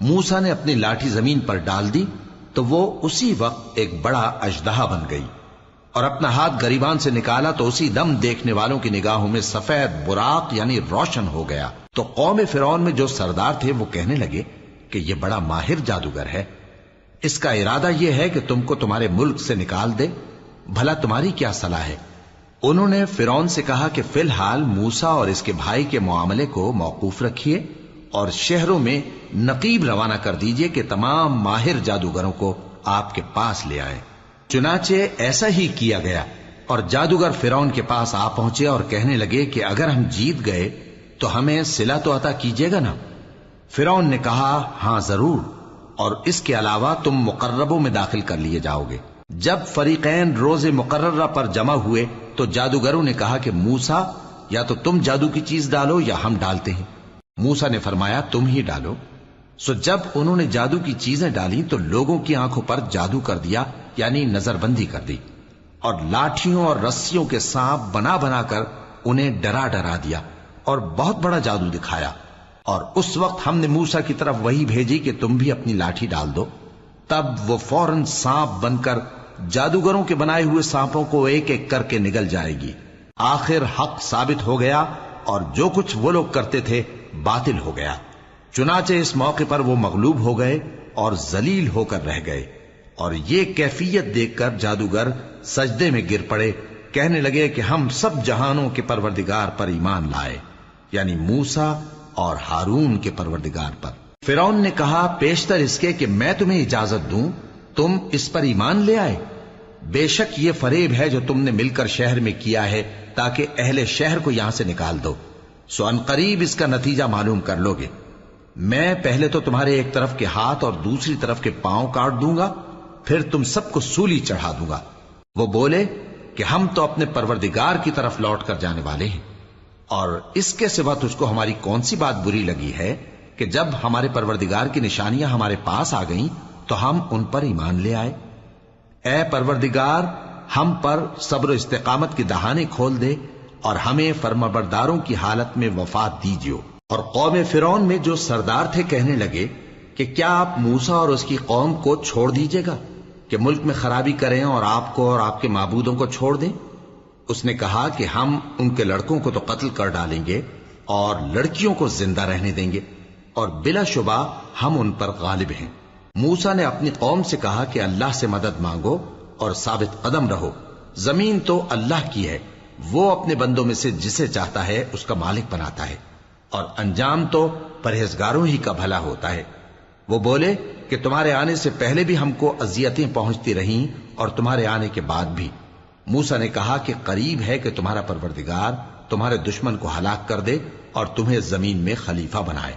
موسیٰ نے اپنی لاٹھی زمین پر ڈال دی تو وہ اسی وقت ایک بڑا اژدہا بن گئی، اور اپنا ہاتھ گریبان سے نکالا تو اسی دم دیکھنے والوں کی نگاہوں میں سفید براق یعنی روشن ہو گیا۔ تو قوم فرعون میں جو سردار تھے وہ کہنے لگے کہ یہ بڑا ماہر جادوگر ہے، اس کا ارادہ یہ ہے کہ تم کو تمہارے ملک سے نکال دے، بھلا تمہاری کیا صلاح ہے؟ انہوں نے فرعون سے کہا کہ فی الحال موسیٰ اور اس کے بھائی کے معاملے کو موقوف رکھیے اور شہروں میں نقیب روانہ کر دیجئے کہ تمام ماہر جادوگروں کو آپ کے پاس لے آئیں۔ چنانچہ ایسا ہی کیا گیا، اور جادوگر فرعون کے پاس آ پہنچے اور کہنے لگے کہ اگر ہم جیت گئے تو ہمیں صلہ تو عطا کیجیے گا نا؟ فرعون نے کہا ہاں ضرور، اور اس کے علاوہ تم مقربوں میں داخل کر لیے جاؤ گے۔ جب فریقین روز مقررہ پر جمع ہوئے تو جادوگروں نے کہا کہ موسیٰ یا تو تم جادو کی چیز ڈالو یا ہم ڈالتے ہیں۔ موسیٰ نے فرمایا تم ہی ڈالو۔ سو جب انہوں نے جادو کی چیزیں ڈالی تو لوگوں کی آنکھوں پر جادو کر دیا، یعنی نظر بندی کر دی، اور لاٹھیوں اور رسیوں کے سانپ بنا بنا کر انہیں ڈرا ڈرا دیا اور بہت بڑا جادو دکھایا۔ اور اس وقت ہم نے موسیٰ کی طرف وحی بھیجی کہ تم بھی اپنی لاٹھی ڈال دو، تب وہ فوراً سانپ بن کر جادوگروں کے بنائے ہوئے سانپوں کو ایک ایک کر کے نگل جائے گی۔ آخر حق ثابت ہو گیا اور جو کچھ وہ لوگ کرتے تھے باطل ہو گیا۔ چنانچہ اس موقع پر وہ مغلوب ہو گئے اور ذلیل ہو کر رہ گئے، اور یہ کیفیت دیکھ کر جادوگر سجدے میں گر پڑے، کہنے لگے کہ ہم سب جہانوں کے پروردگار پر ایمان لائے، یعنی موسیٰ اور ہارون کے پروردگار پر۔ فرعون نے کہا پیشتر اس کے کہ میں تمہیں اجازت دوں تم اس پر ایمان لے آئے؟ بے شک یہ فریب ہے جو تم نے مل کر شہر میں کیا ہے تاکہ اہل شہر کو یہاں سے نکال دو، سو ان قریب اس کا نتیجہ معلوم کر لو گے۔ میں پہلے تو تمہارے ایک طرف کے ہاتھ اور دوسری طرف کے پاؤں کاٹ دوں گا، پھر تم سب کو سولی چڑھا دوں گا۔ وہ بولے کہ ہم تو اپنے پروردگار کی طرف لوٹ کر جانے والے ہیں، اور اس کے سوا تجھ کو ہماری کون سی بات بری لگی ہے کہ جب ہمارے پروردگار کی نشانیاں ہمارے پاس آ گئیں تو ہم ان پر ایمان لے آئے؟ اے پروردگار، ہم پر صبر و استقامت کی دہانے کھول دے اور ہمیں فرمانبرداروں کی حالت میں وفات دیجیو۔ اور قوم فرعون میں جو سردار تھے کہنے لگے کہ کیا آپ موسیٰ اور اس کی قوم کو چھوڑ دیجیے گا کہ ملک میں خرابی کریں اور آپ کو اور آپ کے معبودوں کو چھوڑ دیں؟ اس نے کہا کہ ہم ان کے لڑکوں کو تو قتل کر ڈالیں گے اور لڑکیوں کو زندہ رہنے دیں گے، اور بلا شبہ ہم ان پر غالب ہیں۔ موسیٰ نے اپنی قوم سے کہا کہ اللہ سے مدد مانگو اور ثابت قدم رہو، زمین تو اللہ کی ہے، وہ اپنے بندوں میں سے جسے چاہتا ہے اس کا مالک بناتا ہے، اور انجام تو پرہیزگاروں ہی کا بھلا ہوتا ہے۔ وہ بولے کہ تمہارے آنے سے پہلے بھی ہم کو اذیتیں پہنچتی رہیں اور تمہارے آنے کے بعد بھی۔ موسیٰ نے کہا کہ قریب ہے کہ تمہارا پروردگار تمہارے دشمن کو ہلاک کر دے اور تمہیں زمین میں خلیفہ بنائے،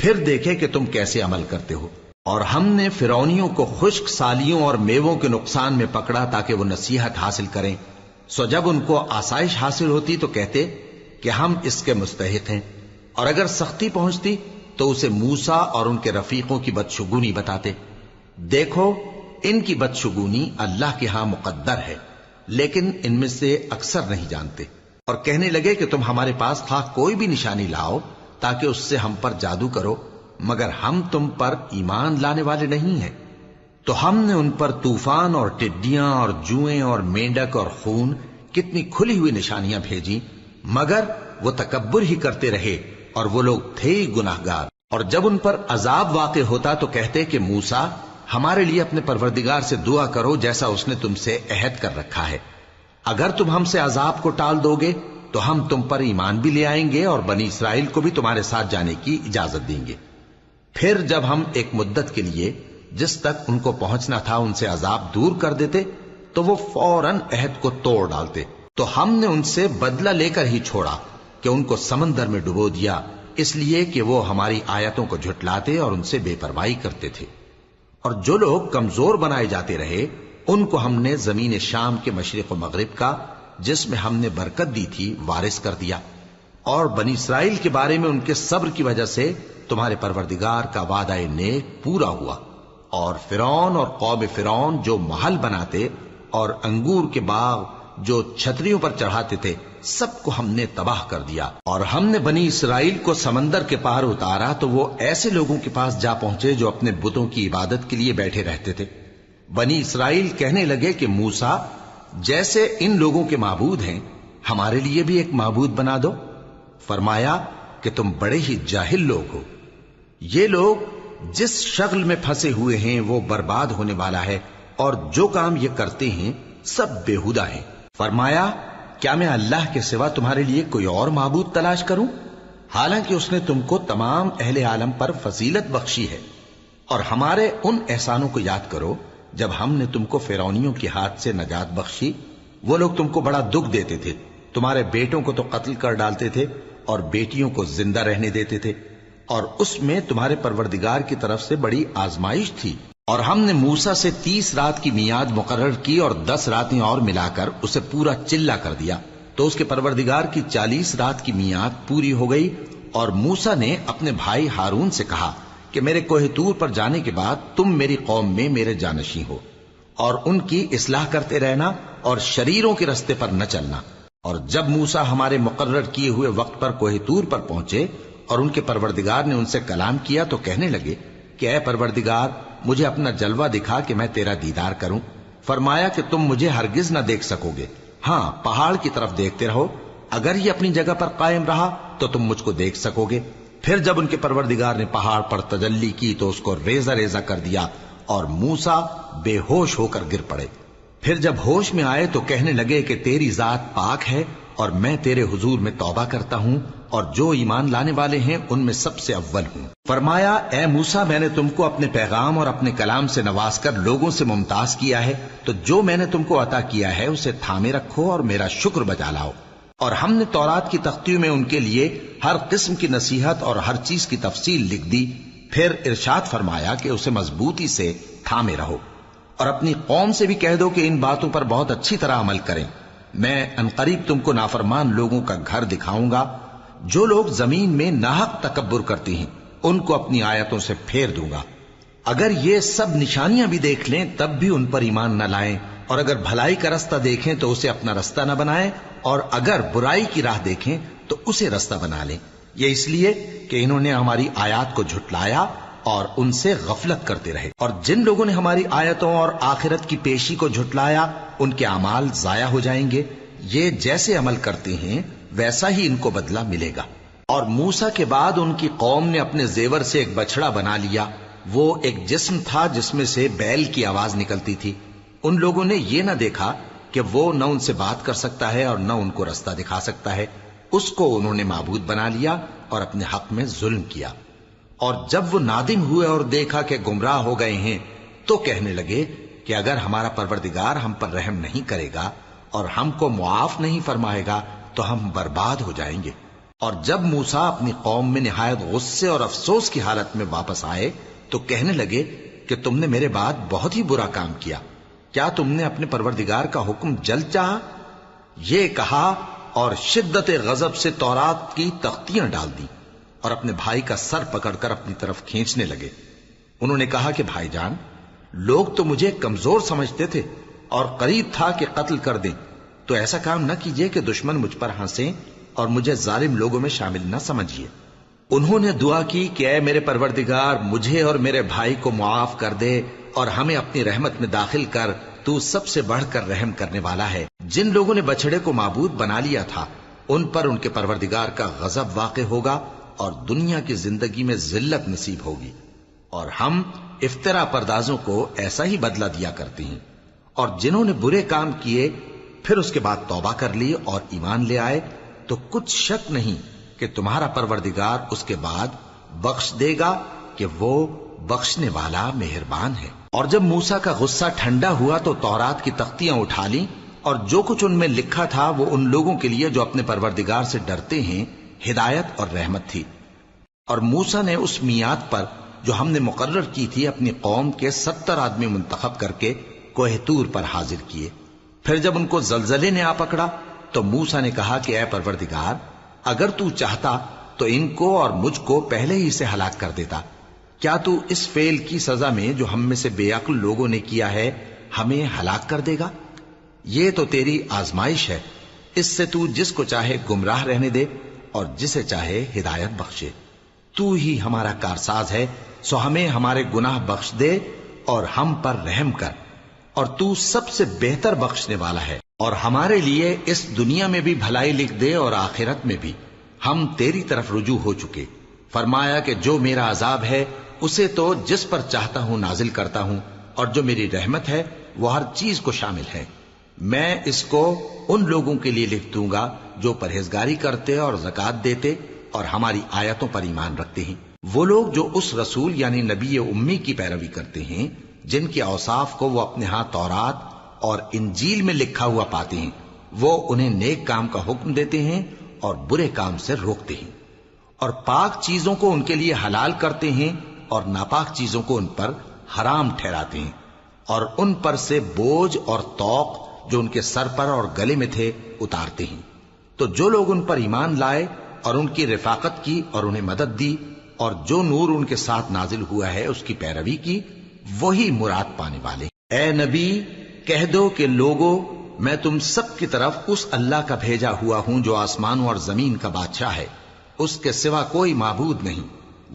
پھر دیکھے کہ تم کیسے عمل کرتے ہو۔ اور ہم نے فرعونیوں کو خشک سالیوں اور میووں کے نقصان میں پکڑا تاکہ وہ نصیحت حاصل کریں، سو جب ان کو آسائش حاصل ہوتی تو کہتے کہ ہم اس کے مستحق ہیں، اور اگر سختی پہنچتی تو اسے موسیٰ اور ان کے رفیقوں کی بدشگونی بتاتے۔ دیکھو ان کی بدشگونی اللہ کے ہاں مقدر ہے، لیکن ان میں سے اکثر نہیں جانتے۔ اور کہنے لگے کہ تم ہمارے پاس خواہ کوئی بھی نشانی لاؤ تاکہ اس سے ہم پر جادو کرو، مگر ہم تم پر ایمان لانے والے نہیں ہیں۔ تو ہم نے ان پر طوفان اور ٹڈیاں اور جوئیں اور مینڈک اور خون کتنی کھلی ہوئی نشانیاں بھیجی، مگر وہ تکبر ہی کرتے رہے اور وہ لوگ تھے ہی گناہگار۔ اور جب ان پر عذاب واقع ہوتا تو کہتے کہ موسیٰ ہمارے لیے اپنے پروردگار سے دعا کرو جیسا اس نے تم سے عہد کر رکھا ہے، اگر تم ہم سے عذاب کو ٹال دو گے تو ہم تم پر ایمان بھی لے آئیں گے اور بنی اسرائیل کو بھی تمہارے ساتھ جانے کی اجازت دیں گے۔ پھر جب ہم ایک مدت کے لیے جس تک ان کو پہنچنا تھا ان سے عذاب دور کر دیتے تو وہ فوراً عہد کو توڑ ڈالتے، تو ہم نے ان سے بدلہ لے کر ہی چھوڑا کہ ان کو سمندر میں ڈبو دیا، اس لیے کہ وہ ہماری آیتوں کو جھٹلاتے اور ان سے بے پرواہی کرتے تھے۔ اور جو لوگ کمزور بنائے جاتے رہے ان کو ہم نے زمین شام کے مشرق و مغرب کا جس میں ہم نے برکت دی تھی وارث کر دیا، اور بنی اسرائیل کے بارے میں ان کے صبر کی وجہ سے تمہارے پروردگار کا وعدہ نیک پورا ہوا۔ اور فرعون اور قوم فرعون جو محل بناتے اور انگور کے باغ جو چھتریوں پر چڑھاتے تھے سب کو ہم نے تباہ کر دیا۔ اور ہم نے بنی اسرائیل کو سمندر کے پار اتارا تو وہ ایسے لوگوں کے پاس جا پہنچے جو اپنے بتوں کی عبادت کے لیے بیٹھے رہتے تھے۔ بنی اسرائیل کہنے لگے کہ موسیٰ جیسے ان لوگوں کے معبود ہیں ہمارے لیے بھی ایک معبود بنا دو۔ فرمایا کہ تم بڑے ہی جاہل لوگ ہو، یہ لوگ جس شغل میں پھنسے ہوئے ہیں وہ برباد ہونے والا ہے، اور جو کام یہ کرتے ہیں سب بےہودہ ہیں۔ فرمایا کیا میں اللہ کے سوا تمہارے لیے کوئی اور معبود تلاش کروں، حالانکہ اس نے تم کو تمام اہل عالم پر فضیلت بخشی ہے۔ اور ہمارے ان احسانوں کو یاد کرو جب ہم نے تم کو فرعونیوں کے ہاتھ سے نجات بخشی، وہ لوگ تم کو بڑا دکھ دیتے تھے، تمہارے بیٹوں کو تو قتل کر ڈالتے تھے اور بیٹیوں کو زندہ رہنے دیتے تھے، اور اس میں تمہارے پروردگار کی طرف سے بڑی آزمائش تھی۔ اور ہم نے موسیٰ سے 30 رات کی میعاد مقرر کی اور 10 راتیں اور ملا کر اسے پورا چلہ کر دیا تو اس کے پروردگار کی 40 رات کی میعاد پوری ہو گئی، اور موسیٰ نے اپنے بھائی ہارون سے کہا کہ میرے کوہ طور پر جانے کے بعد تم میری قوم میں میرے جانشین ہو، اور ان کی اصلاح کرتے رہنا اور شریروں کے رستے پر نہ چلنا۔ اور جب موسیٰ ہمارے مقرر کیے ہوئے وقت پر کوہ طور پر پہنچے اور ان کے پروردگار نے ان سے کلام کیا تو کہنے لگے کہ اے پروردگار، مجھے اپنا جلوہ دکھا کہ میں تیرا دیدار کروں۔ فرمایا کہ تم مجھے ہرگز نہ دیکھ سکو گے، ہاں پہاڑ کی طرف دیکھتے رہو، اگر یہ اپنی جگہ پر قائم رہا تو تم مجھ کو دیکھ سکو گے۔ پھر جب ان کے پروردگار نے پہاڑ پر تجلی کی تو اس کو ریزہ ریزہ کر دیا اور موسیٰ بے ہوش ہو کر گر پڑے۔ پھر جب ہوش میں آئے تو کہنے لگے کہ تیری ذات پاک ہے اور میں تیرے حضور میں توبہ کرتا ہوں، اور جو ایمان لانے والے ہیں ان میں سب سے اول ہوں۔ فرمایا اے موسیٰ، میں نے تم کو اپنے پیغام اور اپنے کلام سے نواز کر لوگوں سے ممتاز کیا ہے، تو جو میں نے تم کو عطا کیا ہے اسے تھامے رکھو اور میرا شکر بجا لاؤ۔ اور ہم نے تورات کی تختیوں میں ان کے لیے ہر قسم کی نصیحت اور ہر چیز کی تفصیل لکھ دی۔ پھر ارشاد فرمایا کہ اسے مضبوطی سے تھامے رہو، اور اپنی قوم سے بھی کہہ دو کہ ان باتوں پر بہت اچھی طرح عمل کریں۔ میں عنقریب تم کو نافرمان لوگوں کا گھر دکھاؤں گا، جو لوگ زمین میں ناحق تکبر کرتے ہیں ان کو اپنی آیتوں سے پھیر دوں گا۔ اگر یہ سب نشانیاں بھی دیکھ لیں تب بھی ان پر ایمان نہ لائیں، اور اگر بھلائی کا رستہ دیکھیں تو اسے اپنا رستہ نہ بنائیں، اور اگر برائی کی راہ دیکھیں تو اسے رستہ بنا لیں۔ یہ اس لیے کہ انہوں نے ہماری آیات کو جھٹلایا اور ان سے غفلت کرتے رہے، اور جن لوگوں نے ہماری آیتوں اور آخرت کی پیشی کو جھٹلایا ان کے اعمال ضائع ہو جائیں گے۔ یہ جیسے عمل کرتے ہیں ویسا ہی ان کو بدلہ ملے گا۔ اور موسیٰ کے بعد ان کی قوم نے اپنے زیور سے ایک بچڑا بنا لیا، وہ ایک جسم تھا جس میں سے بیل کی آواز نکلتی تھی۔ ان لوگوں نے یہ نہ دیکھا کہ وہ نہ ان سے بات کر سکتا ہے اور نہ ان کو رستہ دکھا سکتا ہے، اس کو انہوں نے معبود بنا لیا اور اپنے حق میں ظلم کیا۔ اور جب وہ نادم ہوئے اور دیکھا کہ گمراہ ہو گئے ہیں تو کہنے لگے کہ اگر ہمارا پروردگار ہم پر رحم نہیں کرے گا اور ہم کو معاف نہیں فرمائے گا تو ہم برباد ہو جائیں گے۔ اور جب موسیٰ اپنی قوم میں نہایت غصے اور افسوس کی حالت میں واپس آئے تو کہنے لگے کہ تم نے میرے بعد بہت ہی برا کام کیا، کیا تم نے اپنے پروردگار کا حکم جلد چاہا؟ یہ کہا اور شدت غضب سے تورات کی تختیاں ڈال دی اور اپنے بھائی کا سر پکڑ کر اپنی طرف کھینچنے لگے۔ انہوں نے کہا کہ بھائی جان، لوگ تو مجھے کمزور سمجھتے تھے اور قریب تھا کہ قتل کر دیں، تو ایسا کام نہ کیجیے کہ دشمن مجھ پر ہنسیں اور مجھے ظالم لوگوں میں شامل نہ سمجھیے۔ انہوں نے دعا کی کہ اے میرے پروردگار، مجھے اور میرے بھائی کو معاف کر دے اور ہمیں اپنی رحمت میں داخل کر، تو سب سے بڑھ کر رحم کرنے والا ہے۔ جن لوگوں نے بچڑے کو معبود بنا لیا تھا ان پر ان کے پروردگار کا غضب واقع ہوگا اور دنیا کی زندگی میں ذلت نصیب ہوگی، اور ہم افترا پردازوں کو ایسا ہی بدلہ دیا کرتے ہیں۔ اور جنہوں نے برے کام کیے پھر اس کے بعد توبہ کر لی اور ایمان لے آئے تو کچھ شک نہیں کہ تمہارا پروردگار اس کے بعد بخش دے گا کہ وہ بخشنے والا مہربان ہے۔ اور جب موسیٰ کا غصہ ٹھنڈا ہوا تو تورات کی تختیاں اٹھا لیں، اور جو کچھ ان میں لکھا تھا وہ ان لوگوں کے لیے جو اپنے پروردگار سے ڈرتے ہیں ہدایت اور رحمت تھی۔ اور موسیٰ نے اس میعاد پر جو ہم نے مقرر کی تھی اپنی قوم کے 70 آدمی منتخب کر کے کوہ طور پر حاضر کیے۔ پھر جب ان کو زلزلے نے آ پکڑا تو موسیٰ نے کہا کہ اے پروردگار، اگر تو چاہتا تو ان کو اور مجھ کو پہلے ہی سے ہلاک کر دیتا۔ کیا تو اس فعل کی سزا میں جو ہم میں سے بے عقل لوگوں نے کیا ہے ہمیں ہلاک کر دے گا؟ یہ تو تیری آزمائش ہے، اس سے تو جس کو چاہے گمراہ رہنے دے اور جسے چاہے ہدایت بخشے۔ تو ہی ہمارا کارساز ہے، سو ہمیں ہمارے گناہ بخش دے اور ہم پر رحم کر، اور تو سب سے بہتر بخشنے والا ہے۔ اور ہمارے لیے اس دنیا میں بھی بھلائی لکھ دے اور آخرت میں بھی، ہم تیری طرف رجوع ہو چکے۔ فرمایا کہ جو میرا عذاب ہے اسے تو جس پر چاہتا ہوں نازل کرتا ہوں، اور جو میری رحمت ہے وہ ہر چیز کو شامل ہے۔ میں اس کو ان لوگوں کے لیے لکھ دوں گا جو پرہیزگاری کرتے اور زکوٰۃ دیتے اور ہماری آیتوں پر ایمان رکھتے ہیں، وہ لوگ جو اس رسول یعنی نبی امی کی پیروی کرتے ہیں جن کے اوصاف کو وہ اپنے ہاں تورات اور انجیل میں لکھا ہوا پاتے ہیں۔ وہ انہیں نیک کام کا حکم دیتے ہیں اور برے کام سے روکتے ہیں، اور پاک چیزوں کو ان کے لیے حلال کرتے ہیں اور ناپاک چیزوں کو ان پر حرام ٹھہراتے ہیں، اور ان پر سے بوجھ اور طوق جو ان کے سر پر اور گلے میں تھے اتارتے ہیں۔ تو جو لوگ ان پر ایمان لائے اور ان کی رفاقت کی اور انہیں مدد دی اور جو نور ان کے ساتھ نازل ہوا ہے اس کی پیروی کی، وہی مراد پانے والے۔ اے نبی کہہ دو کہ لوگو، میں تم سب کی طرف اس اللہ کا بھیجا ہوا ہوں جو آسمانوں اور زمین کا بادشاہ ہے، اس کے سوا کوئی معبود نہیں،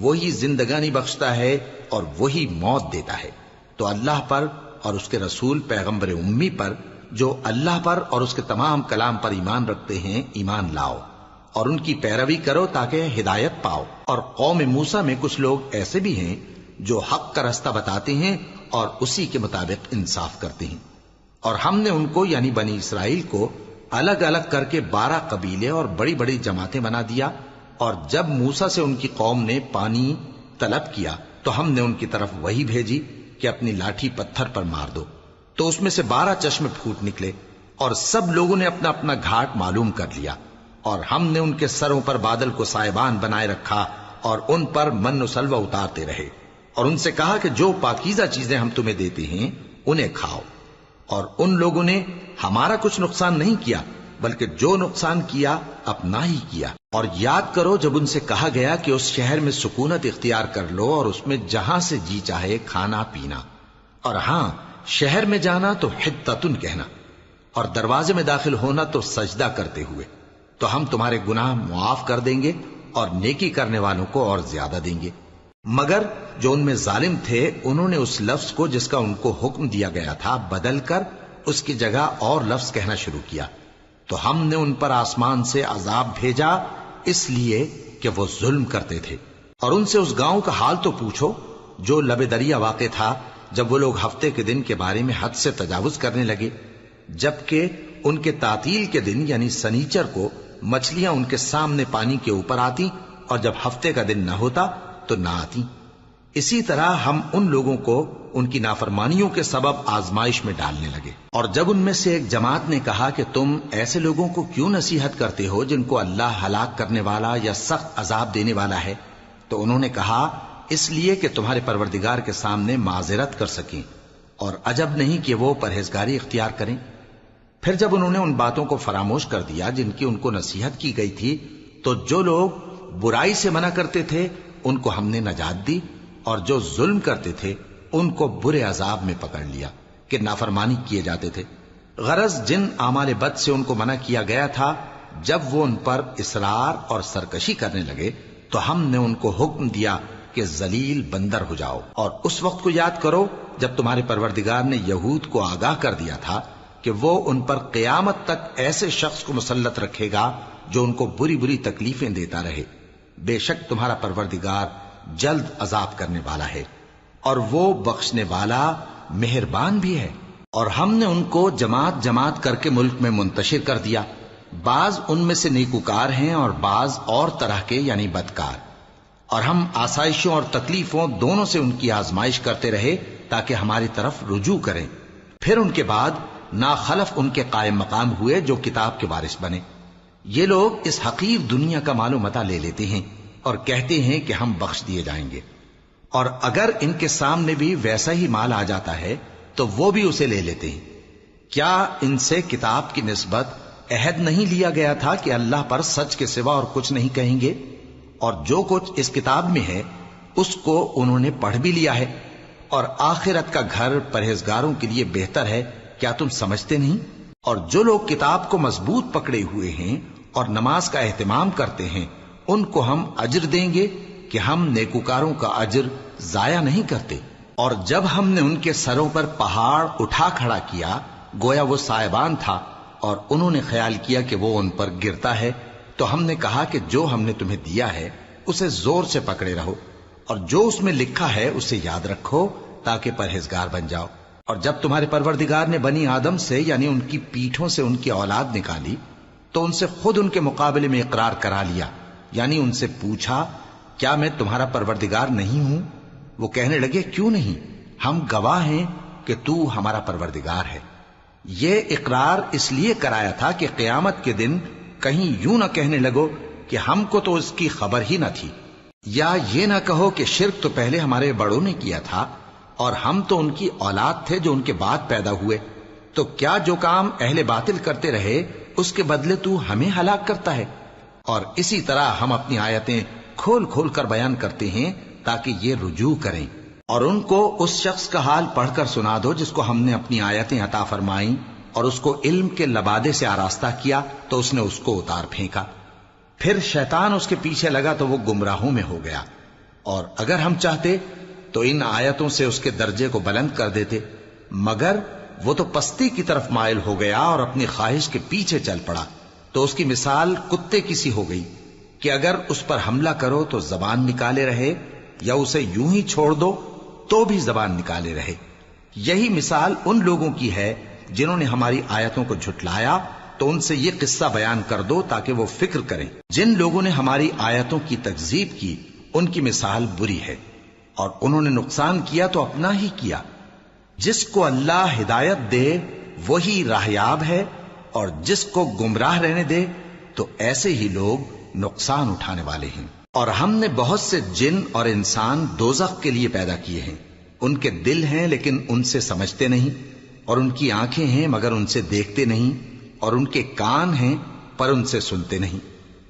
وہی زندگانی بخشتا ہے اور وہی موت دیتا ہے۔ تو اللہ پر اور اس کے رسول پیغمبر امی پر جو اللہ پر اور اس کے تمام کلام پر ایمان رکھتے ہیں ایمان لاؤ اور ان کی پیروی کرو تاکہ ہدایت پاؤ۔ اور قوم موسیٰ میں کچھ لوگ ایسے بھی ہیں جو حق کا رستہ بتاتے ہیں اور اسی کے مطابق انصاف کرتے ہیں، اور ہم نے ان کو یعنی بنی اسرائیل کو الگ الگ کر کے 12 قبیلے اور بڑی بڑی جماعتیں بنا دیا، اور جب موسیٰ سے ان کی قوم نے پانی طلب کیا تو ہم نے ان کی طرف وہی بھیجی کہ اپنی لاٹھی پتھر پر مار دو، تو اس میں سے 12 چشمے پھوٹ نکلے، اور سب لوگوں نے اپنا اپنا گھاٹ معلوم کر لیا، اور ہم نے ان کے سروں پر بادل کو سائبان بنائے رکھا اور ان پر من و سلوہ اتارتے رہے، اور ان سے کہا کہ جو پاکیزہ چیزیں ہم تمہیں دیتے ہیں انہیں کھاؤ، اور ان لوگوں نے ہمارا کچھ نقصان نہیں کیا بلکہ جو نقصان کیا اپنا ہی کیا۔ اور یاد کرو جب ان سے کہا گیا کہ اس شہر میں سکونت اختیار کر لو اور اس میں جہاں سے جی چاہے کھانا پینا، اور ہاں شہر میں جانا تو حتتن کہنا، اور دروازے میں داخل ہونا تو سجدہ کرتے ہوئے، تو ہم تمہارے گناہ معاف کر دیں گے اور نیکی کرنے والوں کو اور زیادہ دیں گے۔ مگر جو ان میں ظالم تھے انہوں نے اس لفظ کو جس کا ان کو حکم دیا گیا تھا بدل کر اس کی جگہ اور لفظ کہنا شروع کیا، تو ہم نے ان پر آسمان سے عذاب بھیجا اس لیے کہ وہ ظلم کرتے تھے۔ اور ان سے اس گاؤں کا حال تو پوچھو جو لب دریا واقع تھا، جب وہ لوگ ہفتے کے دن کے بارے میں حد سے تجاوز کرنے لگے، جبکہ ان کے تعطیل کے دن یعنی سنیچر کو مچھلیاں ان کے سامنے پانی کے اوپر آتی اور جب ہفتے کا دن نہ ہوتا تو نہ آتی۔ اسی طرح ہم ان لوگوں کو ان کی نافرمانیوں کے سبب آزمائش میں ڈالنے لگے۔ اور جب ان میں سے ایک جماعت نے کہا کہ تم ایسے لوگوں کو کیوں نصیحت کرتے ہو جن کو اللہ ہلاک کرنے والا یا سخت عذاب دینے والا ہے، تو انہوں نے کہا اس لیے کہ تمہارے پروردگار کے سامنے معذرت کر سکیں، اور عجب نہیں کہ وہ پرہیزگاری اختیار کریں۔ پھر جب انہوں نے ان باتوں کو فراموش کر دیا جن کی ان کو نصیحت کی گئی تھی، تو جو لوگ برائی سے منع کرتے تھے ان کو ہم نے نجات دی، اور جو ظلم کرتے تھے ان کو برے عذاب میں پکڑ لیا کہ نافرمانی کیے جاتے تھے۔ غرض جن اعمال بد سے ان کو منع کیا گیا تھا، جب وہ ان پر اصرار اور سرکشی کرنے لگے تو ہم نے ان کو حکم دیا کہ ذلیل بندر ہو جاؤ۔ اور اس وقت کو یاد کرو جب تمہارے پروردگار نے یہود کو آگاہ کر دیا تھا کہ وہ ان پر قیامت تک ایسے شخص کو مسلط رکھے گا جو ان کو بری بری تکلیفیں دیتا رہے۔ بے شک تمہارا پروردگار جلد عذاب کرنے والا ہے اور وہ بخشنے والا مہربان بھی ہے۔ اور ہم نے ان کو جماعت جماعت کر کے ملک میں منتشر کر دیا، بعض ان میں سے نیکوکار ہیں اور بعض اور طرح کے یعنی بدکار، اور ہم آسائشوں اور تکلیفوں دونوں سے ان کی آزمائش کرتے رہے تاکہ ہماری طرف رجوع کریں۔ پھر ان کے بعد ناخلف ان کے قائم مقام ہوئے جو کتاب کے وارث بنے۔ یہ لوگ اس حقیر دنیا کا مال و متاع لے لیتے ہیں اور کہتے ہیں کہ ہم بخش دیے جائیں گے، اور اگر ان کے سامنے بھی ویسا ہی مال آ جاتا ہے تو وہ بھی اسے لے لیتے ہیں۔ کیا ان سے کتاب کی نسبت عہد نہیں لیا گیا تھا کہ اللہ پر سچ کے سوا اور کچھ نہیں کہیں گے؟ اور جو کچھ اس کتاب میں ہے اس کو انہوں نے پڑھ بھی لیا ہے، اور آخرت کا گھر پرہیزگاروں کے لیے بہتر ہے، کیا تم سمجھتے نہیں؟ اور جو لوگ کتاب کو مضبوط پکڑے ہوئے ہیں اور نماز کا اہتمام کرتے ہیں ان کو ہم اجر دیں گے کہ ہم نیکوکاروں کا اجر ضائع نہیں کرتے۔ اور جب ہم نے ان کے سروں پر پہاڑ اٹھا کھڑا کیا گویا وہ سائبان تھا، اور انہوں نے خیال کیا کہ وہ ان پر گرتا ہے، تو ہم نے کہا کہ جو ہم نے تمہیں دیا ہے اسے زور سے پکڑے رہو، اور جو اس میں لکھا ہے اسے یاد رکھو تاکہ پرہیزگار بن جاؤ۔ اور جب تمہارے پروردگار نے بنی آدم سے یعنی ان کی پیٹھوں سے ان کی اولاد نکالی تو ان سے خود ان کے مقابلے میں اقرار کرا لیا، یعنی ان سے پوچھا کیا میں تمہارا پروردگار نہیں ہوں؟ وہ کہنے لگے کیوں نہیں، ہم گواہ ہیں کہ تو ہمارا پروردگار ہے۔ یہ اقرار اس لیے کرایا تھا کہ قیامت کے دن کہیں یوں نہ کہنے لگو کہ ہم کو تو اس کی خبر ہی نہ تھی، یا یہ نہ کہو کہ شرک تو پہلے ہمارے بڑوں نے کیا تھا اور ہم تو ان کی اولاد تھے جو ان کے بعد پیدا ہوئے۔ تو کیا جو کام اہل باطل کرتے رہے اس کے بدلے تو ہمیں ہلاک کرتا ہے؟ اور اسی طرح ہم اپنی آیتیں کھول کھول کر بیان کرتے ہیں تاکہ یہ رجوع کریں۔ اور ان کو اس شخص کا حال پڑھ کر سنا دو جس کو ہم نے اپنی آیتیں عطا فرمائیں اور اس کو علم کے لبادے سے آراستہ کیا تو اس نے اس کو اتار پھینکا، پھر شیطان اس کے پیچھے لگا تو وہ گمراہوں میں ہو گیا۔ اور اگر ہم چاہتے تو ان آیتوں سے اس کے درجے کو بلند کر دیتے، مگر وہ تو پستی کی طرف مائل ہو گیا اور اپنی خواہش کے پیچھے چل پڑا، تو اس کی مثال کتے کی سی ہو گئی کہ اگر اس پر حملہ کرو تو زبان نکالے رہے، یا اسے یوں ہی چھوڑ دو تو بھی زبان نکالے رہے۔ یہی مثال ان لوگوں کی ہے جنہوں نے ہماری آیتوں کو جھٹلایا، تو ان سے یہ قصہ بیان کر دو تاکہ وہ فکر کریں۔ جن لوگوں نے ہماری آیتوں کی تکذیب کی ان کی مثال بری ہے، اور انہوں نے نقصان کیا تو اپنا ہی کیا۔ جس کو اللہ ہدایت دے وہی راہیاب ہے، اور جس کو گمراہ رہنے دے تو ایسے ہی لوگ نقصان اٹھانے والے ہیں۔ اور ہم نے بہت سے جن اور انسان دوزخ کے لیے پیدا کیے ہیں، ان کے دل ہیں لیکن ان سے سمجھتے نہیں، اور ان کی آنکھیں ہیں مگر ان سے دیکھتے نہیں، اور ان کے کان ہیں پر ان سے سنتے نہیں۔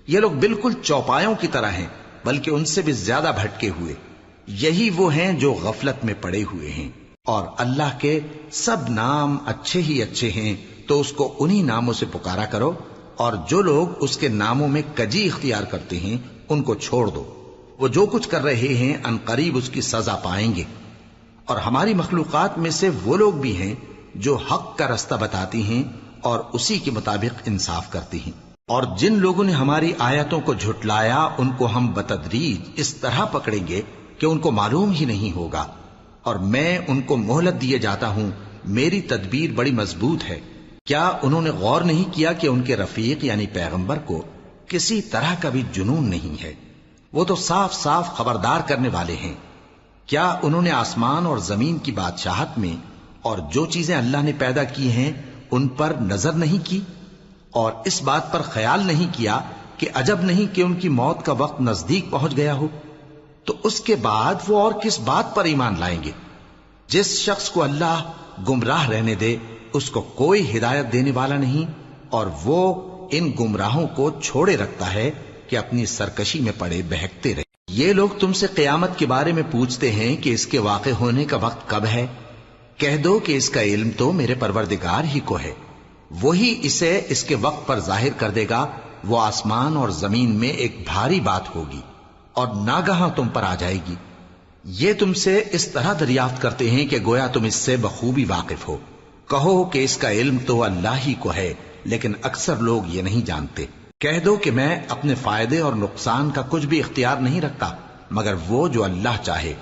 یہ لوگ بالکل چوپایوں کی طرح ہیں، بلکہ ان سے بھی زیادہ بھٹکے ہوئے۔ یہی وہ ہیں جو غفلت میں پڑے ہوئے ہیں۔ اور اللہ کے سب نام اچھے ہی اچھے ہیں، تو اس کو انہی ناموں سے پکارا کرو، اور جو لوگ اس کے ناموں میں کجی اختیار کرتے ہیں ان کو چھوڑ دو۔ وہ جو کچھ کر رہے ہیں ان قریب اس کی سزا پائیں گے۔ اور ہماری مخلوقات میں سے وہ لوگ بھی ہیں جو حق کا رستہ بتاتی ہیں اور اسی کے مطابق انصاف کرتی ہیں۔ اور جن لوگوں نے ہماری آیتوں کو جھٹلایا ان کو ہم بتدریج اس طرح پکڑیں گے کہ ان کو معلوم ہی نہیں ہوگا، اور میں ان کو مہلت دیے جاتا ہوں، میری تدبیر بڑی مضبوط ہے۔ کیا انہوں نے غور نہیں کیا کہ ان کے رفیق یعنی پیغمبر کو کسی طرح کا بھی جنون نہیں ہے؟ وہ تو صاف صاف خبردار کرنے والے ہیں۔ کیا انہوں نے آسمان اور زمین کی بادشاہت میں اور جو چیزیں اللہ نے پیدا کی ہیں ان پر نظر نہیں کی، اور اس بات پر خیال نہیں کیا کہ عجب نہیں کہ ان کی موت کا وقت نزدیک پہنچ گیا ہو؟ تو اس کے بعد وہ اور کس بات پر ایمان لائیں گے؟ جس شخص کو اللہ گمراہ رہنے دے اس کو کوئی ہدایت دینے والا نہیں، اور وہ ان گمراہوں کو چھوڑے رکھتا ہے کہ اپنی سرکشی میں پڑے بہکتے رہے۔ یہ لوگ تم سے قیامت کے بارے میں پوچھتے ہیں کہ اس کے واقع ہونے کا وقت کب ہے؟ کہہ دو کہ اس کا علم تو میرے پروردگار ہی کو ہے، وہی اسے اس کے وقت پر ظاہر کر دے گا۔ وہ آسمان اور زمین میں ایک بھاری بات ہوگی اور ناگہاں تم پر آ جائے گی۔ یہ تم سے اس طرح دریافت کرتے ہیں کہ گویا تم اس سے بخوبی واقف ہو۔ کہو کہ اس کا علم تو اللہ ہی کو ہے، لیکن اکثر لوگ یہ نہیں جانتے۔ کہہ دو کہ میں اپنے فائدے اور نقصان کا کچھ بھی اختیار نہیں رکھتا مگر وہ جو اللہ چاہے،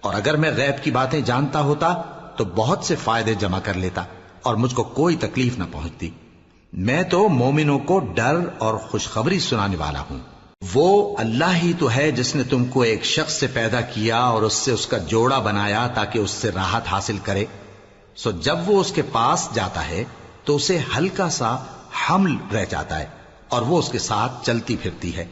اور اگر میں غیب کی باتیں جانتا ہوتا تو بہت سے فائدے جمع کر لیتا اور مجھ کو کوئی تکلیف نہ پہنچتی۔ میں تو مومنوں کو ڈر اور خوشخبری سنانے والا ہوں۔ وہ اللہ ہی تو ہے جس نے تم کو ایک شخص سے پیدا کیا اور اس سے اس کا جوڑا بنایا تاکہ اس سے راحت حاصل کرے۔ سو جب وہ اس کے پاس جاتا ہے تو اسے ہلکا سا حمل رہ جاتا ہے اور وہ اس کے ساتھ چلتی پھرتی ہے۔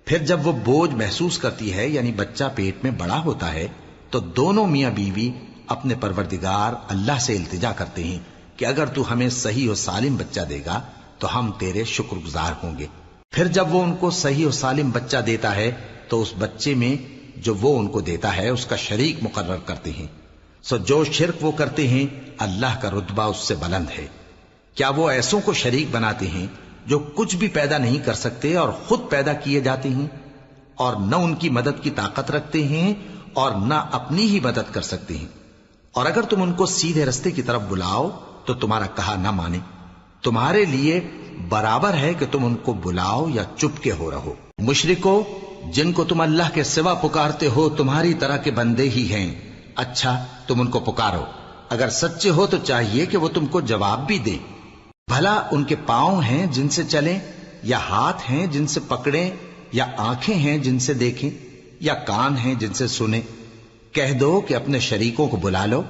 پھر جب وہ بوجھ محسوس کرتی ہے یعنی بچہ پیٹ میں بڑا ہوتا ہے تو دونوں میاں بیوی اپنے پروردگار اللہ سے التجا کرتے ہیں کہ اگر تو ہمیں صحیح و سالم بچہ دے گا تو ہم تیرے شکر گزار ہوں گے۔ پھر جب وہ ان کو صحیح و سالم بچہ دیتا ہے تو اس بچے میں جو وہ ان کو دیتا ہے اس کا شریک مقرر کرتے ہیں۔ سو جو شرک وہ کرتے ہیں اللہ کا رتبہ اس سے بلند ہے۔ کیا وہ ایسوں کو شریک بناتے ہیں جو کچھ بھی پیدا نہیں کر سکتے اور خود پیدا کیے جاتے ہیں، اور نہ ان کی مدد کی طاقت رکھتے ہیں اور نہ اپنی ہی مدد کر سکتے ہیں؟ اور اگر تم ان کو سیدھے رستے کی طرف بلاؤ تو تمہارا کہا نہ مانے۔ تمہارے لیے برابر ہے کہ تم ان کو بلاؤ یا چپ کے ہو رہو۔ مشرکو، جن کو تم اللہ کے سوا پکارتے ہو تمہاری طرح کے بندے ہی ہیں۔ اچھا تم ان کو پکارو، اگر سچے ہو تو چاہیے کہ وہ تم کو جواب بھی دیں۔ بھلا ان کے پاؤں ہیں جن سے چلیں، یا ہاتھ ہیں جن سے پکڑیں، یا آنکھیں ہیں جن سے دیکھیں، یا کان ہیں جن سے سنیں؟ کہہ دو کہ اپنے شریکوں کو بلا لو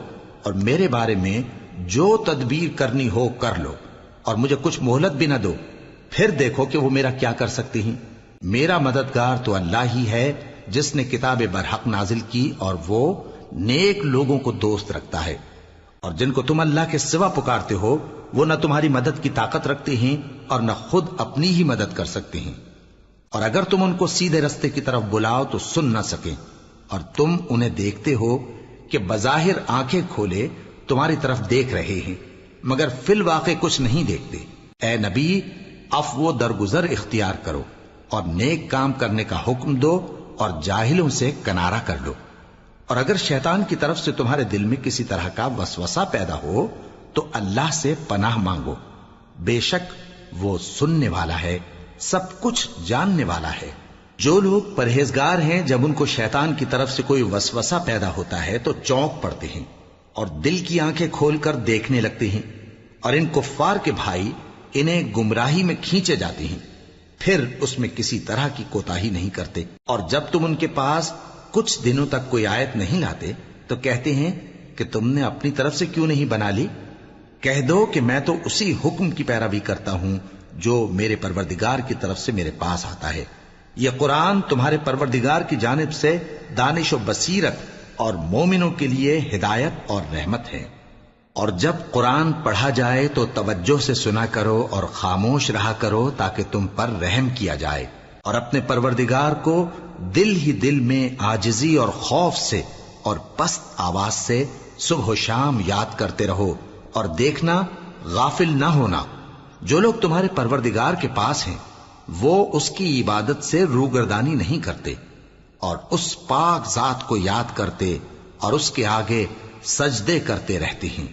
اور میرے بارے میں جو تدبیر کرنی ہو کر لو، اور مجھے کچھ مہلت بھی نہ دو، پھر دیکھو کہ وہ میرا کیا کر سکتے ہیں۔ میرا مددگار تو اللہ ہی ہے جس نے کتاب برحق نازل کی، اور وہ نیک لوگوں کو دوست رکھتا ہے۔ اور جن کو تم اللہ کے سوا پکارتے ہو وہ نہ تمہاری مدد کی طاقت رکھتے ہیں اور نہ خود اپنی ہی مدد کر سکتے ہیں، اور اگر تم ان کو سیدھے رستے کی طرف بلاؤ تو سن نہ سکیں، اور تم انہیں دیکھتے ہو کہ بظاہر آنکھیں کھولے تمہاری طرف دیکھ رہے ہیں مگر فی الواقع کچھ نہیں دیکھتے۔ اے نبی، عفو و درگزر اختیار کرو اور نیک کام کرنے کا حکم دو اور جاہلوں سے کنارہ کر لو، اور اگر شیطان کی طرف سے تمہارے دل میں کسی طرح کا وسوسہ پیدا ہو تو اللہ سے پناہ مانگو، بے شک وہ سننے والا ہے، سب کچھ جاننے والا ہے۔ جو لوگ پرہیزگار ہیں جب ان کو شیطان کی طرف سے کوئی وسوسہ پیدا ہوتا ہے تو چونک پڑتے ہیں اور دل کی آنکھیں کھول کر دیکھنے لگتے ہیں، اور ان کفار کے بھائی انہیں گمراہی میں کھینچے جاتے ہیں، پھر اس میں کسی طرح کی کوتاہی نہیں کرتے، اور جب تم ان کے پاس کچھ دنوں تک کوئی آیت نہیں لاتے تو کہتے ہیں کہ تم نے اپنی طرف سے کیوں نہیں بنا لی؟ کہہ دو کہ میں تو اسی حکم کی پیروی کرتا ہوں جو میرے پروردگار کی طرف سے میرے پاس آتا ہے۔ یہ قرآن تمہارے پروردگار کی جانب سے دانش و بصیرت اور مومنوں کے لیے ہدایت اور رحمت ہے۔ اور جب قرآن پڑھا جائے تو توجہ سے سنا کرو اور خاموش رہا کرو تاکہ تم پر رحم کیا جائے، اور اپنے پروردگار کو دل ہی دل میں عاجزی اور خوف سے اور پست آواز سے صبح و شام یاد کرتے رہو، اور دیکھنا غافل نہ ہونا، جو لوگ تمہارے پروردگار کے پاس ہیں وہ اس کی عبادت سے روگردانی نہیں کرتے اور اس پاک ذات کو یاد کرتے اور اس کے آگے سجدے کرتے رہتے ہیں۔